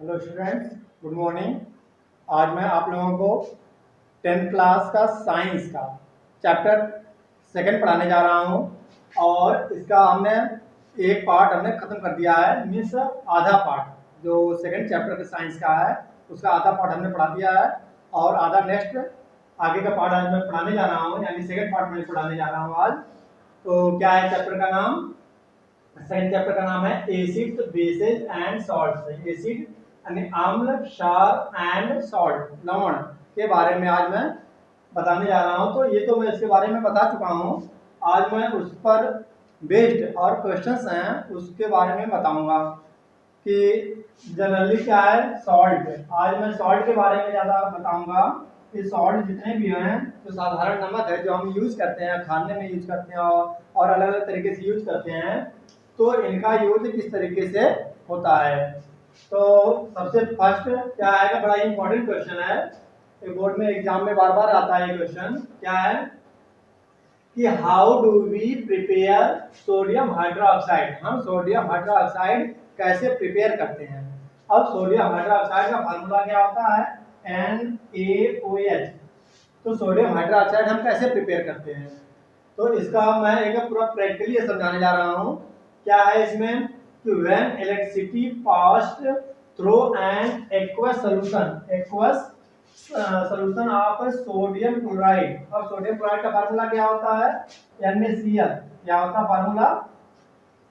Hello students, good morning. आज मैं आप लोगों को 10th क्लास का साइंस का चैप्टर सेकंड पढ़ाने जा रहा हूं। और इसका हमने एक पार्ट हमने ख़त्म कर दिया है, मीन्स आधा पार्ट जो सेकंड चैप्टर के साइंस का है उसका आधा पार्ट हमने पढ़ा दिया है। और आधा नेक्स्ट आगे का पार्ट आज मैं पढ़ाने जा रहा हूँ, यानी सेकंड पार्ट में पढ़ाने जा रहा हूँ आज। तो क्या है चैप्टर का नाम? सेकंड चैप्टर का नाम है acids, bases and salts. Acid यानी अम्ल, क्षार एंड सॉल्ट, लवण के बारे में आज मैं बताने जा रहा हूं। तो ये तो मैं इसके बारे में बता चुका हूं। आज मैं उस पर बेस्ड और क्वेश्चंस हैं उसके बारे में बताऊंगा कि जनरली क्या है सॉल्ट। आज मैं सॉल्ट के बारे में ज़्यादा बताऊंगा कि सॉल्ट जितने भी हैं, जो साधारण नमक है जो हम यूज़ करते हैं, खाने में यूज़ करते हैं और अलग अलग तरीके से यूज़ करते हैं, तो इनका यूज किस तरीके से होता है। तो सबसे फर्स्ट क्या है, बड़ा इंपॉर्टेंट क्वेश्चन है, बोर्ड में एग्जाम में बार बार आता है क्वेश्चन। क्या है कि how do we prepare sodium hydroxide. हम सोडियम हाइड्रोक्साइड कैसे प्रिपेयर करते हैं। अब सोडियम हाइड्रोक्साइड का फार्मूला क्या होता है? NaOH। तो सोडियम हाइड्रोक्साइड हम कैसे प्रिपेयर करते हैं, तो इसका मैं एक पूरा प्रैक्टिकली समझाने जा रहा हूँ। क्या है इसमें कि when electricity passed through an aqueous solution of sodium chloride. अब सोडियम क्लोराइड का फार्मूला क्या होता है? NaCl। क्या होता है फार्मूला?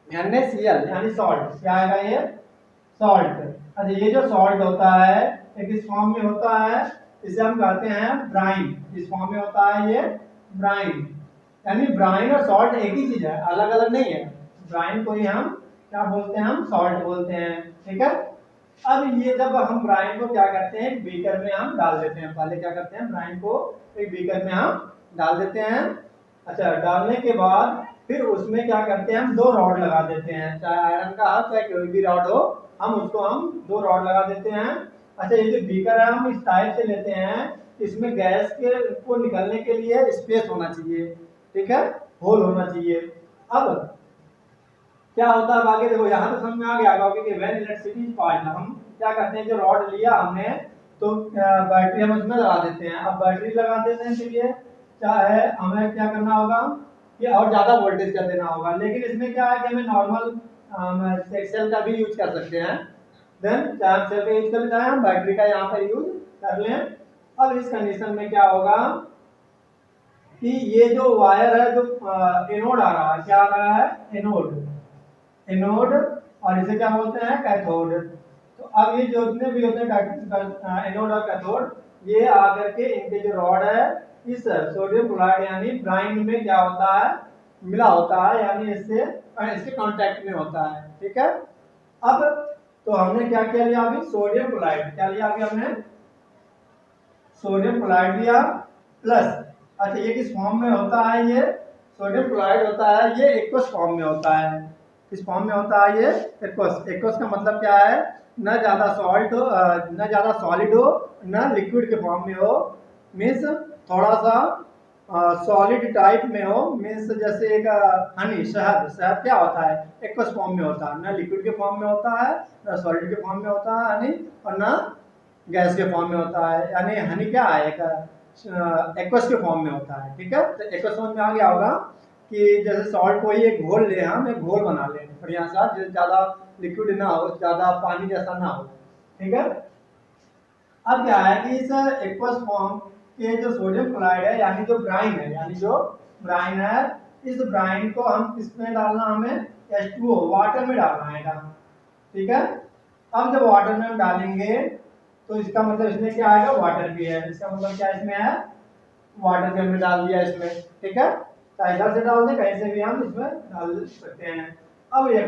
NaCl यानी सॉल्ट। क्या आएगा ये? सॉल्ट। अच्छा, ये जो सॉल्ट होता है एक इस फॉर्म में होता है, इसे हम कहते हैं ब्राइन। इस फॉर्म में होता है ये ब्राइन। यानी ब्राइन और सॉल्ट एक ही चीज है, अलग अलग नहीं है। ब्राइन को ही हम क्या बोलते हैं? हम सॉल्ट बोलते हैं। ठीक है। अब ये जब हम ब्राइन को क्या करते हैं, एक बीकर में हम डाल देते हैं। पहले क्या करते हैं, ब्राइन को एक बीकर में हम डाल देते हैं। अच्छा, डालने के बाद फिर उसमें क्या करते हैं, हम दो रॉड लगा देते हैं, चाहे आयरन का हो चाहे कोई भी रॉड हो, हम दो रॉड लगा देते हैं। अच्छा, ये जो बीकर है हम इस टाइप से लेते हैं, इसमें गैस के को निकलने के लिए स्पेस होना चाहिए। ठीक है, होल होना चाहिए। अब क्या होता है आगे देखो, यहाँ तो समझ में आ गया होगा कि व्हेन इलेक्ट्रिसिटी इज पास्ड, हम क्या करते हैं, जो रॉड लिया हमने तो बैटरी हम उसमें लगा देते हैं। अब बैटरी लगा देने के लिए चाहे हमें क्या करना होगा कि और ज्यादा वोल्टेज कर देना होगा, लेकिन इसमें क्या है कि हमें नॉर्मल सेल का भी यूज कर सकते हैं। देन चाहे हम सेल का यूज कर लें चाहे हम बैटरी का यहाँ पर यूज कर लें। अब इस कंडीशन में क्या होगा कि ये जो वायर है, जो एनोड आ रहा है, क्या आ रहा है? एनोड। और इसे क्या बोलते हैं? कैथोड। तो अब ये जो जितने भी होते हैं एनोड और कैथोड, ये आकर के इनके जो रॉड है इस सोडियम क्लोराइड यानी ब्राइन में क्या होता है, मिला होता है, यानी इसके कांटेक्ट में होता है। ठीक है। अब तो हमने क्या किया लिया अभी? Sodium chloride. क्या लिया अभी हमने? सोडियम क्लोराइड लिया प्लस। अच्छा, ये किस फॉर्म में होता है? ये सोडियम क्लोराइड होता है, ये एक्वस फॉर्म में होता है। किस फॉर्म में होता है ये? एक्वस। एक्वस का मतलब क्या है? न ज्यादा सॉल्ट हो, न ज्यादा सॉलिड हो, न लिक्विड के फॉर्म में हो, मीन्स थोड़ा सा सॉलिड टाइप में हो। मीन्स जैसे एक हनी, शहद। शहद क्या होता है? एक्वस फॉर्म में होता है, न लिक्विड के फॉर्म में होता है, न सॉलिड के फॉर्म में होता है हनी, और न गैस के फॉर्म में होता है। यानी हनी क्या है, एक एक्वस के फॉर्म में होता है। ठीक है, तो एक्वस समझ में आ गया होगा कि जैसे सॉल्ट को ही एक घोल ले, हम एक घोल बना लें बढ़िया सा, जो ज्यादा लिक्विड ना हो, ज्यादा पानी जैसा ना हो। ठीक है। अब क्या है कि इस एक्वस फॉर्म के जो सोडियम क्लोराइड है, यानी जो ब्राइन है, इस ब्राइन को हम किसमें डालना, हमें H2O वाटर में डालना है। ठीक है। अब जब वाटर में हम डालेंगे तो इसका मतलब इसमें क्या आएगा? वाटर भी है। इसका मतलब क्या इसमें है? वाटर भी हमने डाल दिया इसमें। ठीक है, चाहे इधर से डाल दें, कहीं से भी हम इसमें डाल सकते हैं। अब ये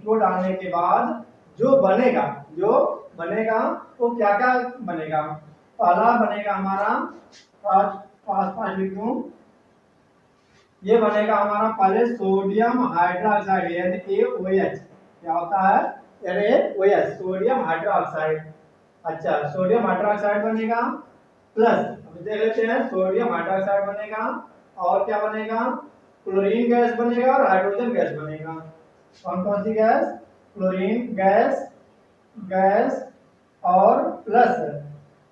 को डालने के बाद जो बनेगा वो क्या क्या बनेगा? पहला बनेगा हमारा, पाँच पाँच पाँच लिखूं, ये बनेगा हमारा पहले सोडियम हाइड्रोक्साइड यानी AOH। क्या होता है? NaOH, sodium hydroxide. अच्छा, सोडियम हाइड्रोक्साइड बनेगा प्लस, अब देख लेते हैं, सोडियम हाइड्रोक्साइड बनेगा और क्या बनेगा? क्लोरीन गैस बनेगा और हाइड्रोजन गैस बनेगा। कौन कौन सी गैस? क्लोरीन गैस, गैस और plus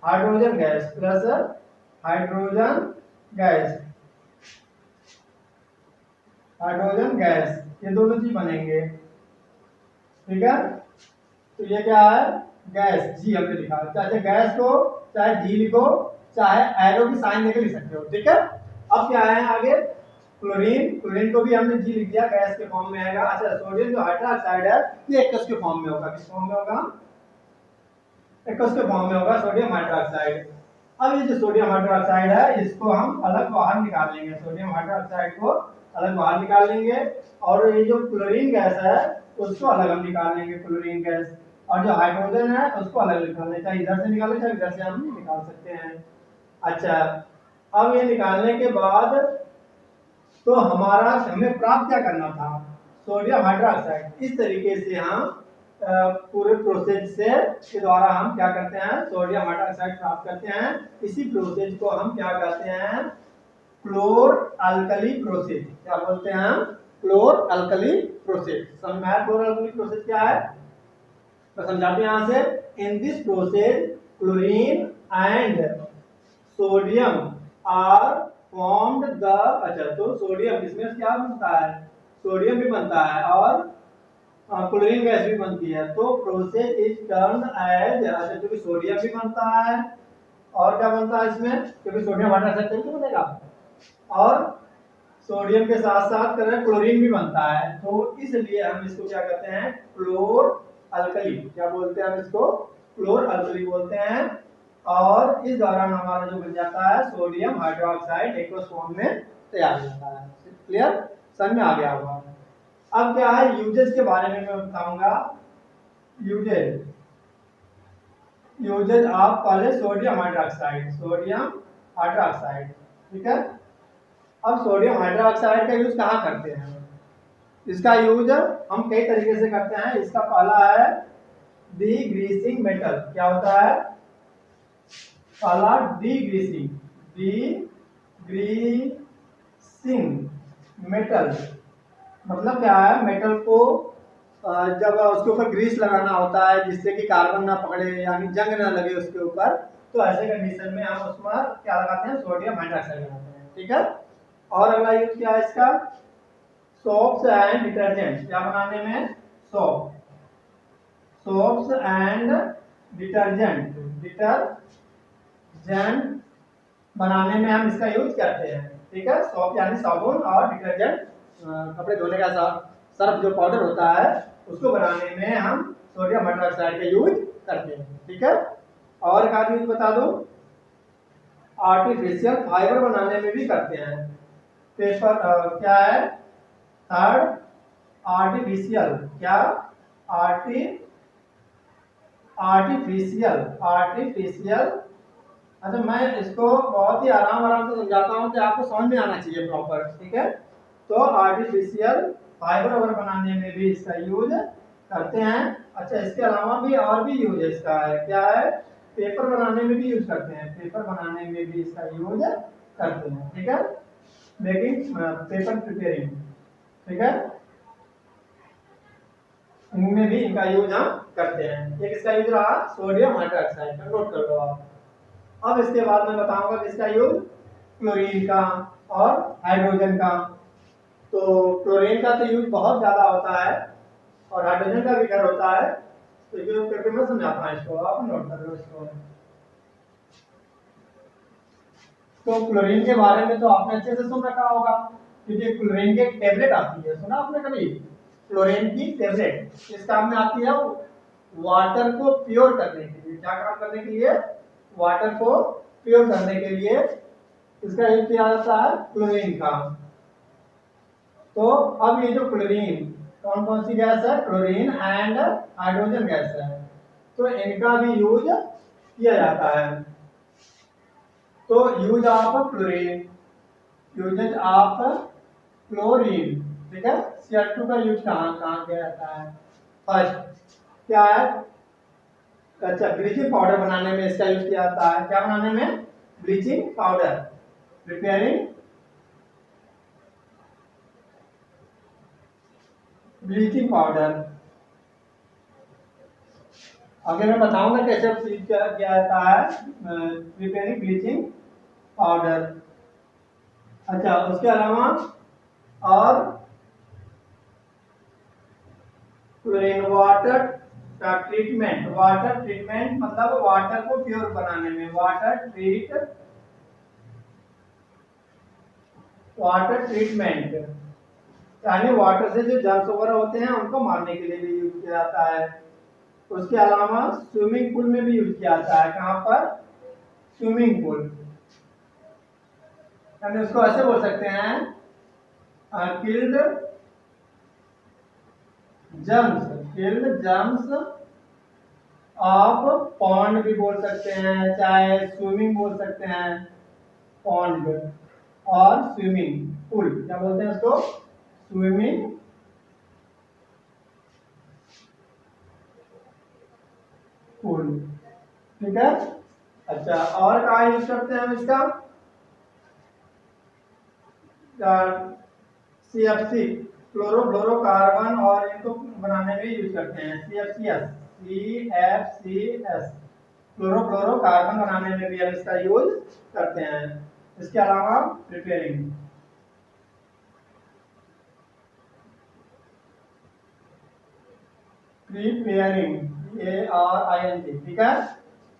hydrogen gas, plus hydrogen gas, hydrogen gas, ये दोनों चीज बनेंगे। ठीक है, तो ये क्या है, गैस, जी हमने लिखा, चाहे गैस को चाहे जी लिखो, चाहे एरो की साइन देकर लिख सकते हो। ठीक है, अब क्या है आगे, क्लोरीन, क्लोरीन को भी हमने जी लिख दिया, गैस के फॉर्म में आएगा। अच्छा, सोडियम जो हाइड्रोक्साइड है ये एक्वस के फॉर्म में होगा, किस फॉर्म में होगा, एक्वस के फॉर्म में होगा सोडियम हाइड्रोक्साइड। अब ये जो सोडियम हाइड्रोक्साइड है इसको हम अलग बाहर निकाल लेंगे, सोडियम हाइड्रोक्साइड को अलग बाहर निकाल लेंगे, और ये जो क्लोरीन गैस है उसको अलग हम निकाल लेंगे, क्लोरीन गैस, और जो हाइड्रोजन है उसको अलग निकाल लेंगे, चाहे इधर से निकालें चाहे इधर से हम निकाल सकते हैं। अच्छा, अब ये निकालने के बाद तो हमें प्राप्त क्या करना था, सोडियम हाइड्रोक्साइड। इस तरीके से हम पूरे प्रोसेस से के द्वारा हम क्या करते हैं, सोडियम हाइड्रोक्साइड प्राप्त करते हैं। इसी प्रोसेस को हम क्या कहते हैं, क्लोर अल्कली प्रोसेस। क्या बोलते हैं हम, क्लोर अल्कली प्रोसेस। समझ में आया क्लोर अल्कली प्रोसेस क्या है, तो समझाते हैं यहां से। In this process chlorine and sodium are formed the, अच्छा तो सोडियम इसमें क्या बनता है, सोडियम भी बनता है और क्लोरीन गैस भी बनती है, तो प्रोसेस इज टर्न एज, अच्छा क्योंकि सोडियम भी बनता है और क्या बनता है इसमें, क्योंकि सोडियम हाइड्रोक्साइड तभी तो बनेगा, और सोडियम के साथ साथ करें क्लोरीन भी बनता है, तो इसलिए हम इसको क्या कहते हैं, क्लोर अल्कली। क्या बोलते हैं हम इसको, क्लोर अल्कली बोलते हैं। और इस दौरान हमारा जो बन जाता है सोडियम हाइड्रोक्साइड एक्वस फॉर्म में तैयार हो जाता है। क्लियर, समझ में आ गया होगा। अब क्या है, यूजेस के बारे में मैं बताऊंगा। यूजेस, यूजेस ऑफ पहले सोडियम हाइड्रोक्साइड, सोडियम हाइड्रोक्साइड। ठीक है, अब सोडियम हाइड्रोक्साइड का यूज कहाँ करते हैं, इसका यूज हम कई तरीके से करते हैं। इसका पहला है डीग्रीसिंग मेटल। क्या होता है, पहला डीग्रीसिंग, डीग्रीसिंग मेटल मतलब क्या है, मेटल को जब उसके ऊपर ग्रीस लगाना होता है जिससे कि कार्बन ना पकड़े यानी जंग ना लगे उसके ऊपर, तो ऐसे कंडीशन में हम उसमें क्या लगाते हैं, सोडियम हाइड्रोक्साइड लगाते हैं। ठीक है, और अगला यूज क्या है इसका, सोप्स एंड डिटर्जेंट। क्या बनाने में, soap, soaps and detergent, detergent बनाने में हम इसका यूज करते हैं। ठीक है, सोप यानी साबुन और डिटर्जेंट कपड़े धोने का सर्फ जो पाउडर होता है उसको बनाने में हम सोडियम हाइड्रोक्साइड का यूज करते हैं। ठीक है, और एक आध यूज बता दो, आर्टिफिशियल फाइबर बनाने में भी करते हैं। पेपर क्या है, थर्ड आर्टिफिशियल, क्या आर्टिफिशियल, आर्टिफिशियल। अच्छा मैं इसको बहुत ही आराम आराम से समझाता हूँ कि आपको समझ में आना चाहिए प्रॉपर। ठीक है, तो आर्टिफिशियल फाइबर वगैरह बनाने में भी इसका यूज करते हैं। अच्छा, इसके अलावा भी और भी यूज इसका है, क्या है, पेपर बनाने में भी यूज करते हैं, पेपर बनाने में भी इसका यूज करते हैं। ठीक है, मेकिंग पेपर प्रिपेयरिंग। ठीक है, इनमें भी इनका यूज हम करते हैं। एक इसका यूज रहा सोडियम हाइड्रोक्साइड का, नोट कर लो आप। अब इसके बाद मैं बताऊंगा कि इसका यूज क्लोरीन का और हाइड्रोजन का। तो क्लोरीन का तो यूज बहुत ज्यादा होता है और हाइड्रोजन का भी खैर होता है, तो यूज करके मैं समझाता हूँ इसको, आप नोट कर लो इसको। तो क्लोरीन के बारे में तो आपने अच्छे से सुन रखा होगा, क्योंकि क्लोरीन की एक टेबलेट आती है, सुना आपने कभी, क्लोरीन की टेबलेट किस काम में आती है, वाटर को प्योर करने के लिए। क्या काम करने के लिए, वाटर को प्योर करने के लिए इसका यूज किया जाता है क्लोरीन का। तो अब ये जो क्लोरीन कौन कौन सी गैस है, क्लोरीन एंड हाइड्रोजन गैस है, तो इनका भी यूज किया जाता है। तो use of chlorine, uses of chlorine. ठीक है, CO2 का यूज कहाँ कहाँ किया जाता है, फर्स्ट क्या है, अच्छा ब्लीचिंग पाउडर बनाने में इसका यूज किया जाता है। क्या बनाने में, bleaching powder, preparing bleaching powder. आगे मैं बताऊंगा कैसे किया किया जाता है प्रिपेयरिंग ब्लीचिंग पाउडर। अच्छा, उसके अलावा और रेन वाटर का ट्रीटमेंट, वाटर ट्रीटमेंट मतलब वाटर को प्योर बनाने में, वाटर ट्रीटमेंट यानी वाटर से जो जर्म्स वगैरह होते हैं उनको मारने के लिए भी यूज किया जाता है। उसके अलावा स्विमिंग पूल में भी यूज किया जाता है। कहाँ पर? स्विमिंग पूल, यानी उसको ऐसे बोल सकते हैं किल्ड जर्म्स ऑफ पॉन्ड भी बोल सकते हैं, चाहे स्विमिंग बोल सकते हैं। पॉन्ड और स्विमिंग पूल क्या बोलते हैं उसको? Swimming pool. ठीक है। अच्छा, और कहाँ यूज करते हैं हम इसका? CFC क्लोरोफ्लोरोकार्बन और इनको बनाने में यूज करते हैं। CFCS क्लोरोफ्लोरोकार्बन बनाने में भी हम इसका यूज करते हैं। इसके अलावा प्रिपेयरिंग ARING, ठीक है।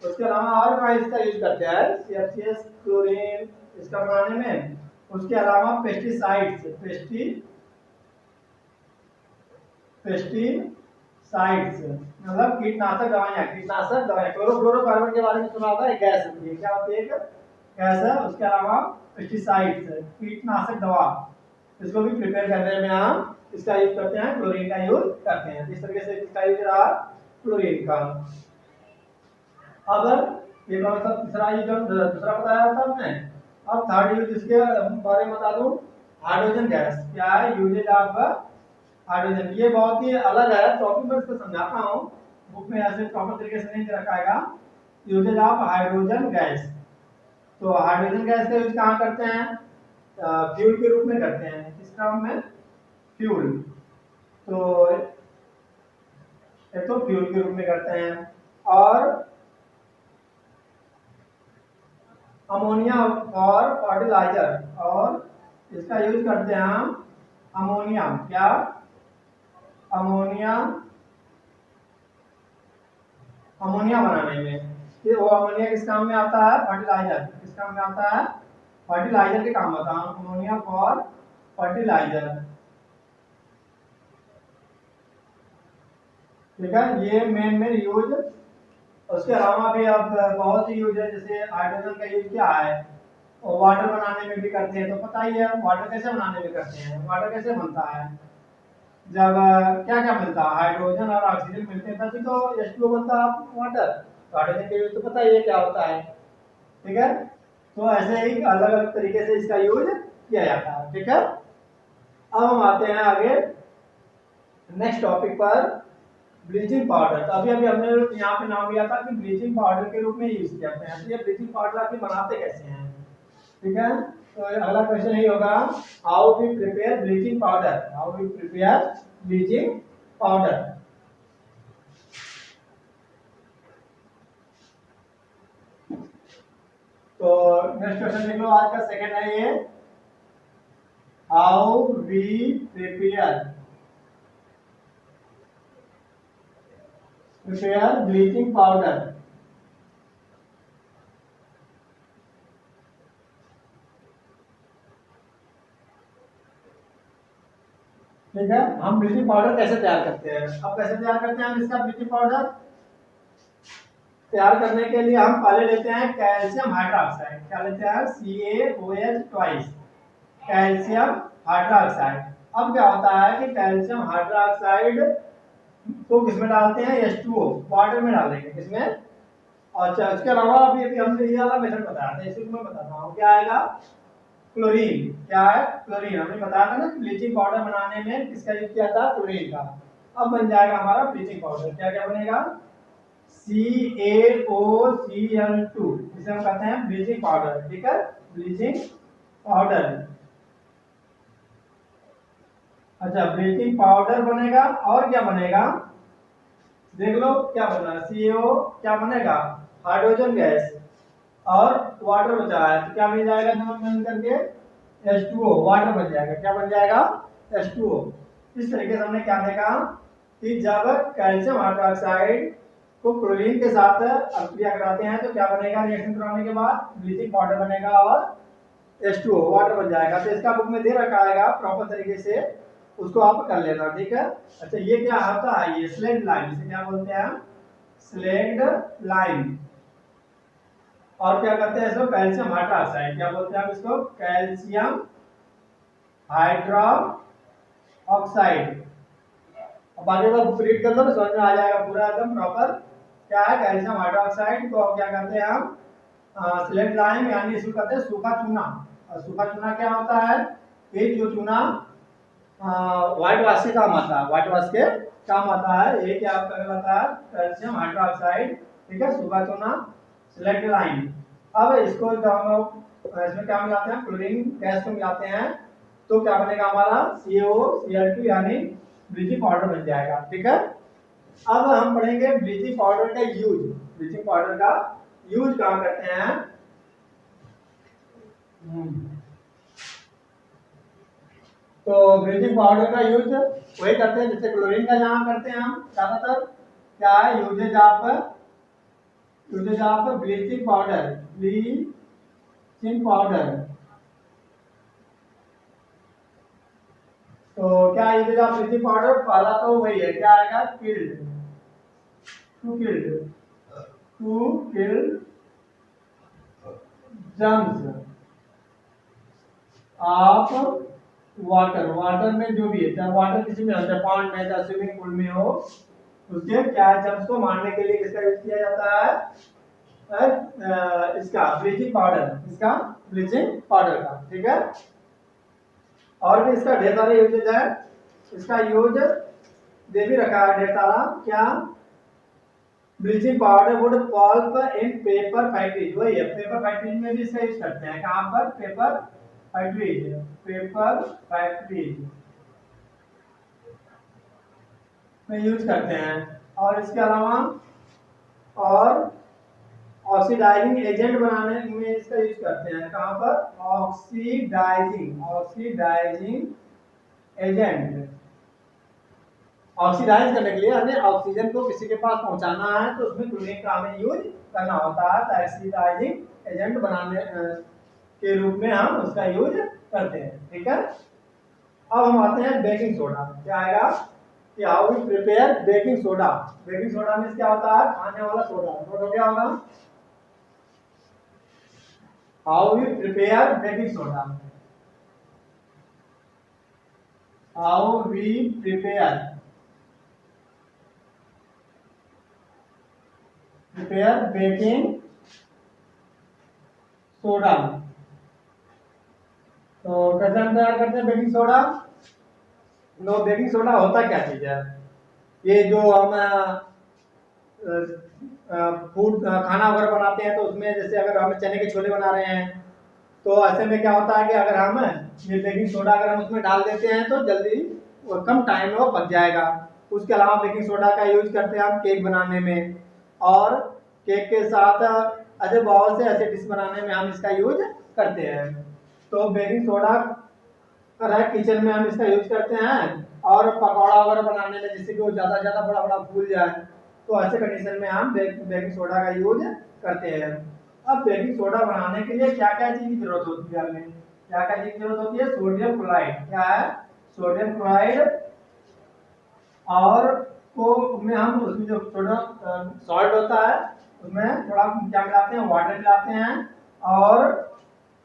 उसके अलावा और कहाँ इसका यूज करते हैं? CFCS क्लोरीन इसका बनाने में। उसके अलावा पेस्टिसाइड्स मतलब कीटनाशक दवाएं। क्लोरोफ्लोरोकार्बन के बारे में सुना होगा, एक गैस होती है। क्या होती है? एक गैस है। उसके अलावा पेस्टिसाइड्स कीटनाशक दवा, इसको भी प्रिपेयर करने में हम इसका यूज करते हैं, क्लोरीन का यूज करते हैं। इस तरीके से इसका यूज रहा क्लोरीन का। अब ये कौन सा तीसरा यूज दूसरा बताया था हमने। अब थर्ड यूज इसके बारे में बता दूं, हाइड्रोजन गैस। क्या है यूजेज ऑफ हाइड्रोजन? ये बहुत ही अलग है टॉपिक, मैं इसको समझाता हूँ। बुक में ऐसे प्रॉपर तरीके से नहीं रखा है। Uses of hydrogen gas. तो हाइड्रोजन गैस का यूज कहाँ करते हैं? फ्यूल के रूप में करते हैं। किस काम में? फ्यूल। तो एक तो फ्यूल के रूप में करते हैं, और अमोनिया और फर्टिलाइजर, और इसका यूज करते हैं हम अमोनिया। क्या? अमोनिया बनाने में। फिर वो अमोनिया किस काम में आता है? फर्टिलाइजर। किस काम में आता है? फर्टिलाइजर के काम आता है। Ammonia for fertiliser. ठीक है, ये मेन यूज। उसके अलावा भी अब बहुत सी यूज है, जैसे हाइड्रोजन का यूज क्या है? वाटर बनाने में भी करते हैं। तो पता ही है वाटर कैसे बनाने में करते हैं। वाटर कैसे बनता है? जब क्या क्या मिलता है? हाइड्रोजन और ऑक्सीजन मिलते हैं तभी तो H2O बनता है वाटर। तो हाइड्रोजन का यूज तो पता ही है क्या होता है। ठीक है, तो ऐसे ही अलग अलग तरीके से इसका यूज किया जाता है। ठीक है, अब हम आते हैं आगे नेक्स्ट टॉपिक पर, ब्लीचिंग पाउडर। तो अभी अभी हमने यहाँ पे नाम लिया था कि ब्लीचिंग पाउडर के रूप में यूज करते हैं। तो ये ब्लीचिंग पाउडर आखिर बनाते कैसे हैं? ठीक है, तो अगला क्वेश्चन यही होगा, how we prepare bleaching powder. How we prepare bleaching powder. तो नेक्स्ट क्वेश्चन देख लो, आज का सेकंड है ये, how we prepare bleaching powder. ठीक है, हम ब्लीचिंग पाउडर कैसे तैयार करते हैं? अब कैसे तैयार करते हैं हम इसका ब्लीचिंग पाउडर? तैयार करने के लिए हम पहले लेते हैं कैल्शियम हाइड्रोक्साइड। क्या लेते हैं? CaOH twice, calcium hydroxide. अब क्या होता है कि कैल्शियम हाइड्रोक्साइड को किसमें डालते हैं? H2O वाटर में डालेंगे। किसमें? अच्छा, इसके अलावा अभी हमने ये वाला मेथड बताया था, इसी को मैं बताता हूँ। क्या आएगा? क्लोरीन। क्या है? क्लोरीन। हमने बताया था ना ब्लीचिंग पाउडर बनाने में किसका यूज किया था? क्लोरीन का। अब बन जाएगा हमारा ब्लीचिंग पाउडर। क्या क्या बनेगा? CaOCl2, जिसे हम कहते हैं ब्लीचिंग पाउडर। ठीक है, ब्लीचिंग पाउडर। अच्छा, ब्लीचिंग पाउडर बनेगा, और क्या बनेगा? देख लो क्या बना, CaO क्या बनेगा, हाइड्रोजन गैस और वाटर बचा है, तो क्या मिल जाएगा दोनों मिल करके H2O, वाटर बन जाएगा, क्या बन जाएगा, H2O। इस तरीके से हमने क्या देखा कि जब कैल्शियम हाइड्रोक्साइड को क्लोरीन के साथ अभिक्रिया कराते हैं तो क्या बनेगा, रिएक्शन कराने के बाद ब्लीचिंग पाउडर बनेगा और H2O वाटर बन जाएगा। तो इसका बुक में दे रखा है प्रॉपर तरीके से, उसको आप कर लेना, ठीक है। अच्छा ये क्या होता है, ये स्लेट लाइन, इसे क्या बोलते हैं, स्लेट लाइन। और क्या करते हैं इसको, कैल्शियम हाइड्रोक्साइड, क्या बोलते हैं आप इसको, कैल्शियम हाइड्रोक्साइड। अब आगे का बुक रीड कर लो तो समझ में आ जाएगा पूरा एकदम प्रॉपर क्या है कैल्शियम हाइड्रोक्साइड को। क्या करते हैं हम, स्लेट लाइम यानी इसको कहते हैं सूखा चूना। और सूखा चूना क्या होता है, ये जो चूना व्हाइट वाश के काम आता है, व्हाइट वाश के काम आता है, ये क्या कहलाता है, कैल्शियम हाइड्रोक्साइड, ठीक है, सूखा चूना, स्लेट लाइम। अब इसको इसमें क्या मिलाते हैं, क्लोरीन गैस को मिलाते हैं तो क्या बनेगा हमारा CaO यानी ब्लीचिंग पाउडर बन जाएगा, ठीक है। अब हम पढ़ेंगे ब्लीचिंग पाउडर का यूज। ब्लीचिंग पाउडर का यूज कहाँ करते हैं, तो ब्लीचिंग पाउडर का यूज वही करते हैं जैसे क्लोरीन का यहाँ करते हैं हम ज्यादातर। क्या है uses of bleaching powder, bleaching powder. तो क्या यूजेज ऑफ ब्लीचिंग पाउडर, पहला तो वही है, क्या आएगा, to kill germs of water में जो भी है, चाहे वाटर किसी में होता है, पॉन्ड में चाहे स्विमिंग पूल में हो, उसके क्या जर्म्स को मारने के लिए किसका यूज किया जाता है, इसका ब्लीचिंग पाउडर का, ठीक है। और भी इसका ढेर सारे यूजेज है, इसका यूज दे भी रखा है ढेर सारा। क्या, ब्लीचिंग पाउडर वुड पल्प इन पेपर फैक्ट्रीज, वही है, पेपर फैक्ट्रीज में भी इसका यूज करते हैं। कहाँ पर, पेपर फैक्ट्रीज में यूज करते हैं। और इसके अलावा और ऑक्सीडाइजिंग एजेंट बनाने में इसका यूज करते हैं। कहाँ पर, ऑक्सीडाइजिंग एजेंट, ऑक्सीडाइज करने के लिए हमें ऑक्सीजन को किसी के पास पहुंचाना है तो उसमें क्लोरीन का हमें यूज करना होता है, तो ऑक्सीडाइजिंग एजेंट बनाने के रूप में हम उसका यूज करते हैं, ठीक है। अब हम आते हैं बेकिंग सोडा। क्या आएगा कि how we prepare baking soda. Baking soda में क्या होता है, खाने वाला सोडा, नोट हो गया होगा। How we prepare baking soda, how we prepare baking soda. तो कैसे हम तैयार करते हैं baking soda. No, baking soda होता क्या चीज है, ये जो हम फूड खाना वगैरह बनाते हैं तो उसमें जैसे अगर हम चने के छोले बना रहे हैं तो ऐसे में क्या होता है कि अगर हम ये बेकिंग सोडा अगर हम उसमें डाल देते हैं तो जल्दी कम टाइम में वो पक जाएगा। उसके अलावा बेकिंग सोडा का यूज करते हैं हम केक बनाने में, और केक के साथ ऐसे बहुत से ऐसे डिश बनाने में हम इसका यूज करते हैं। तो बेकिंग सोडा किचन में हम इसका यूज करते हैं, और पकौड़ा वगैरह बनाने में जिससे कि वो ज्यादा ज्यादा बड़ा बड़ा फूल जाए, तो ऐसे कंडीशन में हम बेकिंग सोडा का यूज करते हैं। अब बेकिंग सोडा बनाने के लिए क्या क्या चीज की जरूरत होती है, हमें क्या क्या चीज की जरूरत होती है, सोडियम क्लोराइड। क्या है, सोडियम क्लोराइड। और को में हम उसमें जो सॉल्ट होता है उसमें थोड़ा क्या मिलाते हैं, वाटर मिलाते हैं और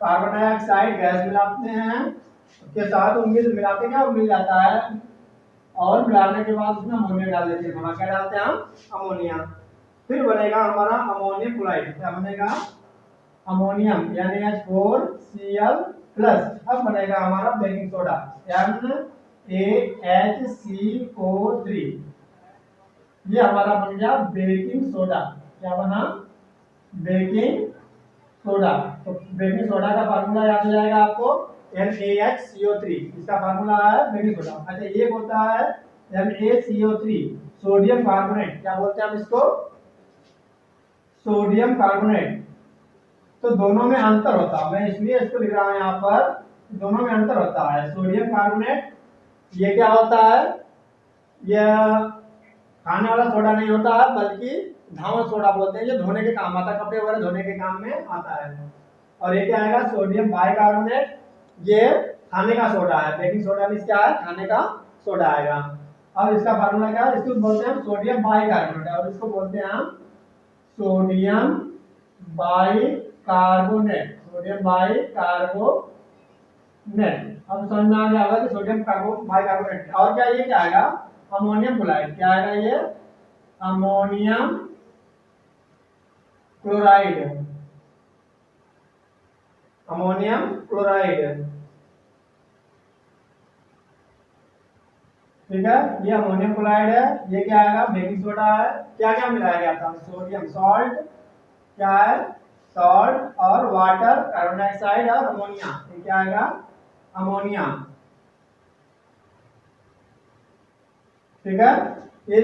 कार्बन डाइऑक्साइड गैस मिलाते हैं, उसके साथ मिल मिलाते क्या मिल जाता है, और मिलाने के बाद उसमें अमोनिया डाल देते हैं, थोड़ा क्या डालते हैं हम, अमोनिया। फिर बनेगा हमारा अमोनियम क्लोराइड। क्या बनेगा, अमोनियम यानी H4Cl+। अब बनेगा हमारा बेकिंग सोडा, NaHCO3। ये हमारा बन गया बेकिंग सोडा। क्या बना, बेकिंग सोडा। तो बेकिंग सोडा का फार्मूला याद हो जाएगा आपको, NaHCO3, इसका फार्मूला है बेकिंग सोडा। अच्छा, ये होता है NaCO3 सोडियम कार्बोनेट, क्या बोलते हैं हम इसको, सोडियम कार्बोनेट। तो दोनों में अंतर होता है, मैं इसलिए इसको लिख रहा हूं यहाँ पर, दोनों में अंतर होता है। सोडियम कार्बोनेट ये क्या होता है, यह खाने वाला सोडा नहीं होता है, बल्कि धावन सोडा बोलते हैं, ये धोने के काम आता है, कपड़े वगैरह धोने के काम में आता है। और ये क्या आएगा, सोडियम बाइकार्बोनेट, ये खाने का सोडा है। बेकिंग सोडा भी क्या है, खाने का सोडा आएगा। अब इसका फार्मूला क्या है, इसको बोलते हैं हम सोडियम बाइकार्बोनेट, और इसको बोलते हैं हम सोडियम बाइकार्बोनेट, सोडियम बाइकार्बोनेट। अब समझ में आ गया होगा कि सोडियम बाइकार्बोनेट। और क्या ये क्या आएगा, अमोनियम क्लोराइड, क्या आएगा ये, अमोनियम क्लोराइड, अमोनियम क्लोराइड, ठीक है। ये अमोनियम क्लोराइड है। ये क्या आएगा, बेकिंग सोडा है। क्या क्या मिलाया गया था, सोडियम सॉल्ट, क्या है, सॉल्ट और वाटर, कार्बन डाइऑक्साइड और अमोनिया, ये क्या आएगा, अमोनिया, ठीक है। ये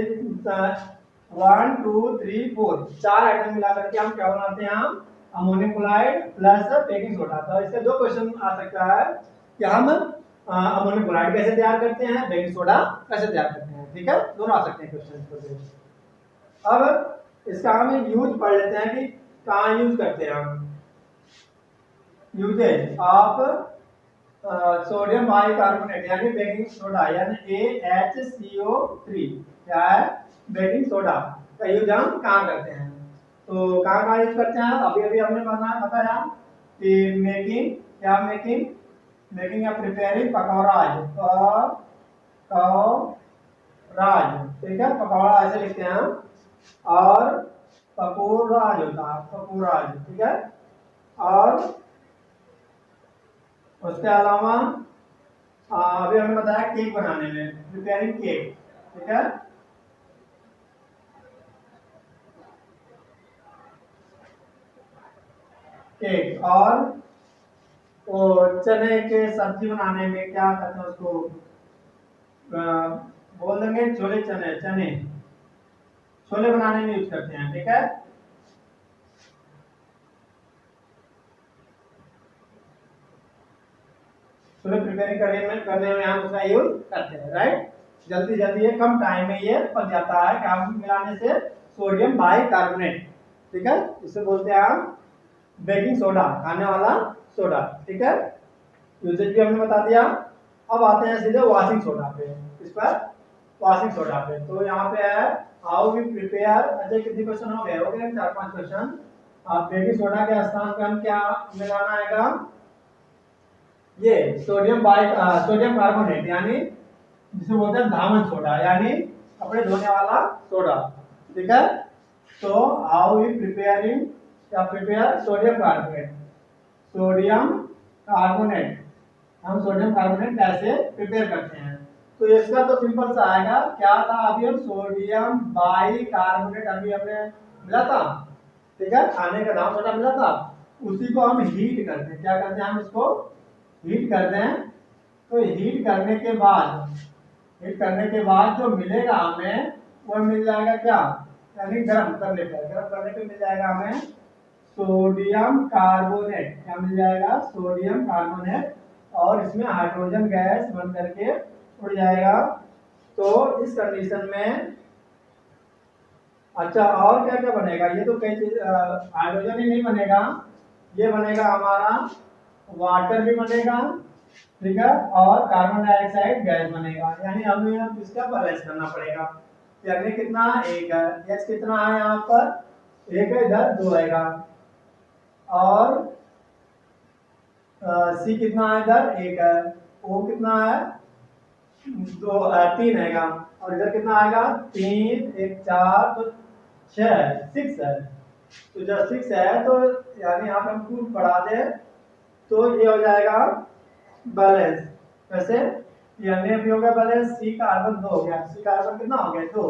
1 2 3 4 चार आइटम मिला करके हम क्या बनाते हैं, हम ammonium chloride plus baking soda. तो इससे दो क्वेश्चन आ सकता है कि हम अमोनियम क्लोराइड कैसे तैयार करते हैं, बेकिंग सोडा कैसे तैयार करते हैं, ठीक है, दोनों आ सकते हैं क्वेश्चन। अब इसका हम यूज पढ़ लेते हैं कि कहाँ यूज करते हैं हम। यूजेज ऑफ सोडियम बाइकार्बोनेट यानी बेकिंग सोडा, यानी AHCO3, क्या है, बेकिंग सोडा का यूज हम कहाँ करते हैं। तो कहाँ कहाँ यूज करते हैं, अभी अभी हमने बताया कि मेकिंग, क्या मेकिंग, मेकिंग या प्रिपेयरिंग पकौराज, पकौराज, ठीक है, पकौड़ा ऐसे लिखते हैं हम, और पकौराज होता है, पकौराज, ठीक है। और उसके अलावा अभी हमने बताया केक बनाने में, प्रिपेयरिंग केक, ठीक है। केक, और वो चने के सब्जी बनाने में क्या कहते हैं उसको, बोल देंगे छोले चने, चने छोले बनाने में यूज करते हैं, ठीक है। छोले प्रिपेयरिंग करने में हम उसका यूज करते हैं, राइट। जल्दी जल्दी ये कम टाइम में ये बन जाता है, क्या मिलाने से, सोडियम बाइकार्बोनेट, ठीक है। इसे बोलते हैं हम बेकिंग सोडा, खाने वाला सोडा, ठीक है। यूजेज भी हमने बता दिया। अब आते हैं सीधे वॉशिंग सोडा पे, इस पर वॉशिंग सोडा पे। तो यहाँ पे है हाउ वी प्रिपेयर, अच्छा कितने क्वेश्चन हो गए, 4-5 क्वेश्चन। अब बेकिंग सोडा के स्थान पे हम क्या मिलाना आएगा, ये सोडियम कार्बोनेट, यानी जिसे बोलते हैं धावन सोडा, यानी कपड़े धोने वाला सोडा, ठीक है। तो हाउ वी प्रिपेयरिंग या prepare sodium carbonate, sodium carbonate, हम सोडियम कार्बोनेट कैसे प्रिपेयर करते हैं। तो इसका तो सिंपल सा आएगा, क्या था अभी, हम सोडियम बाइकार्बोनेट अभी हमने मिला था, ठीक है, खाने का धावन सोडा मिला था, उसी को हम हीट करते हैं, क्या करते हैं, हम इसको हीट करते हैं। तो हीट करने के बाद जो मिलेगा हमें, वो मिल जाएगा क्या, यानी गर्म करने पे मिल जाएगा हमें सोडियम कार्बोनेट, क्या मिल जाएगा, सोडियम कार्बोनेट, और इसमें हाइड्रोजन गैस बन करके उड़ जाएगा। तो इस कंडीशन में अच्छा और क्या क्या बनेगा, ये तो कई चीज, हाइड्रोजन ही नहीं बनेगा, ये बनेगा हमारा वाटर भी बनेगा, ठीक है, और कार्बन डाइऑक्साइड गैस बनेगा। यानी हमें इसका बैलेंस करना पड़ेगा। यानी कितना, एक है, गैस कितना है यहाँ पर, एक है, इधर 2 आएगा, और सी कितना है, इधर 1 है, ओ कितना है, 3 आएगा, और इधर कितना आएगा, 3 1 4 तो 6 6 है। तो जब 6 है तो यानी यहाँ पे हम 2 बढ़ा दें तो ये हो जाएगा बैलेंस। वैसे यानी भी हो गया बैलेंस, सी कार्बन 2 हो गया, सी कार्बन कितना हो गया, 2,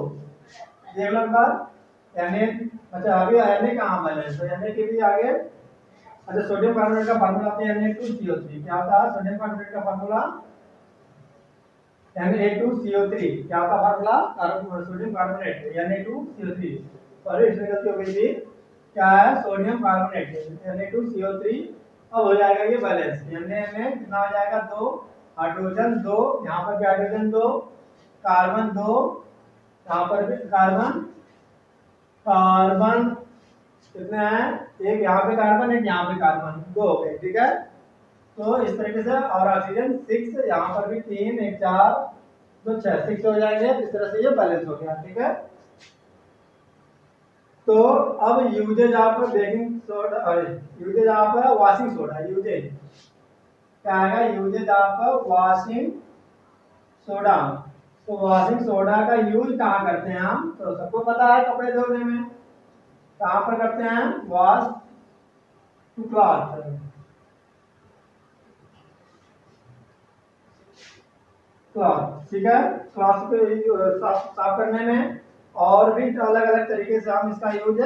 देख लो एक बार, यानी अच्छा अभी यानी कहाँ बैलेंस, तो यानी के भी आगे, अच्छा सोडियम कार्बोनेट का फार्मूला आते हैं Na2CO3, क्या होता है सोडियम कार्बोनेट का फार्मूला, Na2CO3 क्या होता formula, sodium carbonate Na2CO3, sorry इसमें गलती हो गई थी, क्या है सोडियम कार्बोनेट Na2CO3। अब हो जाएगा ये बैलेंस, Na कितना हो जाएगा 2, हाइड्रोजन 2, यहाँ पर भी हाइड्रोजन 2, कार्बन 2, यहाँ पर भी कार्बन, कार्बन कितने हैं, एक यहाँ पे कार्बन, एक यहाँ पे कार्बन, 2 हो गए, ठीक है। तो इस तरीके से, और ऑक्सीजन 6, यहाँ पर भी 3, 1 4 2 6, 6 हो जाएंगे। इस तरह से ये बैलेंस हो गया, ठीक है। तो अब uses of baking soda, uses of washing soda, uses क्या आएगा, यूजेज ऑफ वॉशिंग सोडा। तो वॉशिंग सोडा का यूज कहाँ करते हैं हम, तो सबको पता है कपड़े धोने में, कहाँ पर करते हैं, वॉश टू क्लॉथ, क्लॉथ, ठीक है, क्लॉथ को साफ करने में, और भी अलग अलग तरीके से हम इसका यूज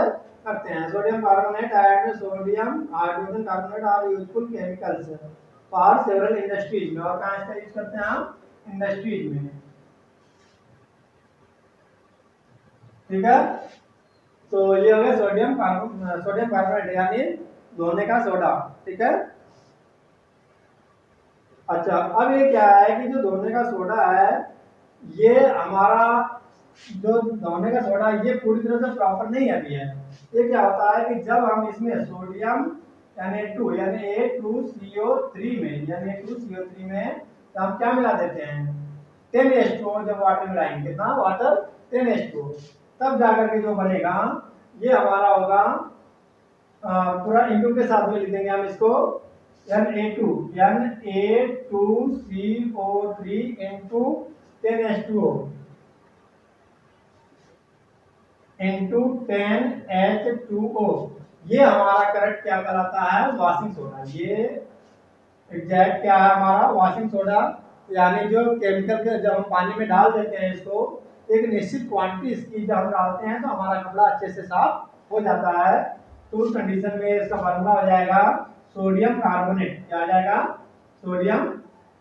करते हैं। Sodium carbonate and sodium hydrogen carbonate are useful chemicals for several industries में, और कहाँ इसका यूज करते हैं हम, इंडस्ट्रीज में, ठीक है। तो ये हो गया सोडियम कार्बोनेट यानी धोने का सोडा, ठीक है। अच्छा, अब ये क्या है कि जो धोने का सोडा है, ये हमारा जो धोने का सोडा ये पूरी तरह से प्रॉपर नहीं अभी है। ये क्या होता है कि जब हम इसमें सोडियम Na2 यानी A2CO3 में, Na2CO3 में तो हम क्या मिला देते हैं, 10H2O, जब वाटर मिलाएंगे कितना वाटर, 10H2O, तब जाकर के जो बनेगा ये हमारा होगा, पूरा इंटू के साथ में लिख देंगे हम इसको, Na2CO3 into 10H2O into 10H2O, ये हमारा करेक्ट क्या कहलाता है, वॉशिंग सोडा। ये एग्जैक्ट क्या है हमारा, वॉशिंग सोडा, यानी जो केमिकल के जब हम पानी में डाल देते हैं इसको, एक निश्चित क्वांटिटी इसकी जब हम डालते हैं तो हमारा कपड़ा अच्छे से साफ हो जाता है। तो उस कंडीशन में इसका फार्मूला हो जाएगा सोडियम कार्बोनेट, क्या आ जाएगा, सोडियम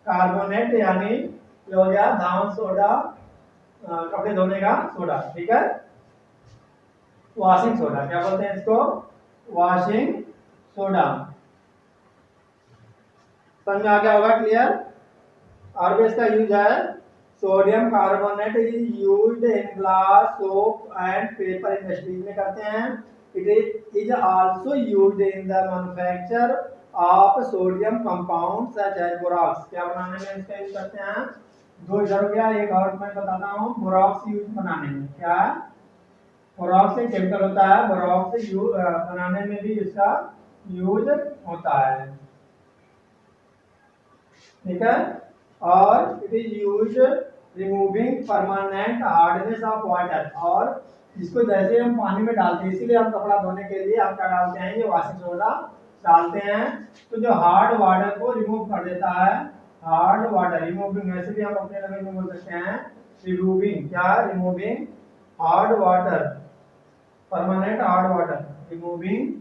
कार्बोनेट, यानी ये हो गया धावन सोडा, कपड़े धोने का सोडा, ठीक है। वॉशिंग सोडा क्या बोलते हैं इसको, वॉशिंग सोडा, समझ में आ गया होगा, क्लियर। और भी इसका यूज है, sodium carbonate is used in glass, soap and paper industries में करते हैं। It is also used in the manufacture of sodium compound such as borax, क्या बनाने में इसका यूज करते हैं, 2 इधर हो गया, एक और मैं बताता हूँ, बोरॉक्स यूज बनाने में, क्या है, बोरॉक्स एक केमिकल होता है, बोरॉक्स बनाने में भी इसका यूज होता है, ठीक है। और it is use removing permanent hardness of water, और इसको जैसे हम पानी में डालते हैं, इसीलिए हम कपड़ा धोने के लिए हम क्या डालते हैं, ये वॉशिंग सोडा डालते हैं, तो जो हार्ड वाटर को रिमूव कर देता है, हार्ड वाटर रिमूविंग, वैसे भी हम अपने लैंग्वेज में बोल सकते हैं रिमूविंग, क्या, removing hard water, permanent hard water, removing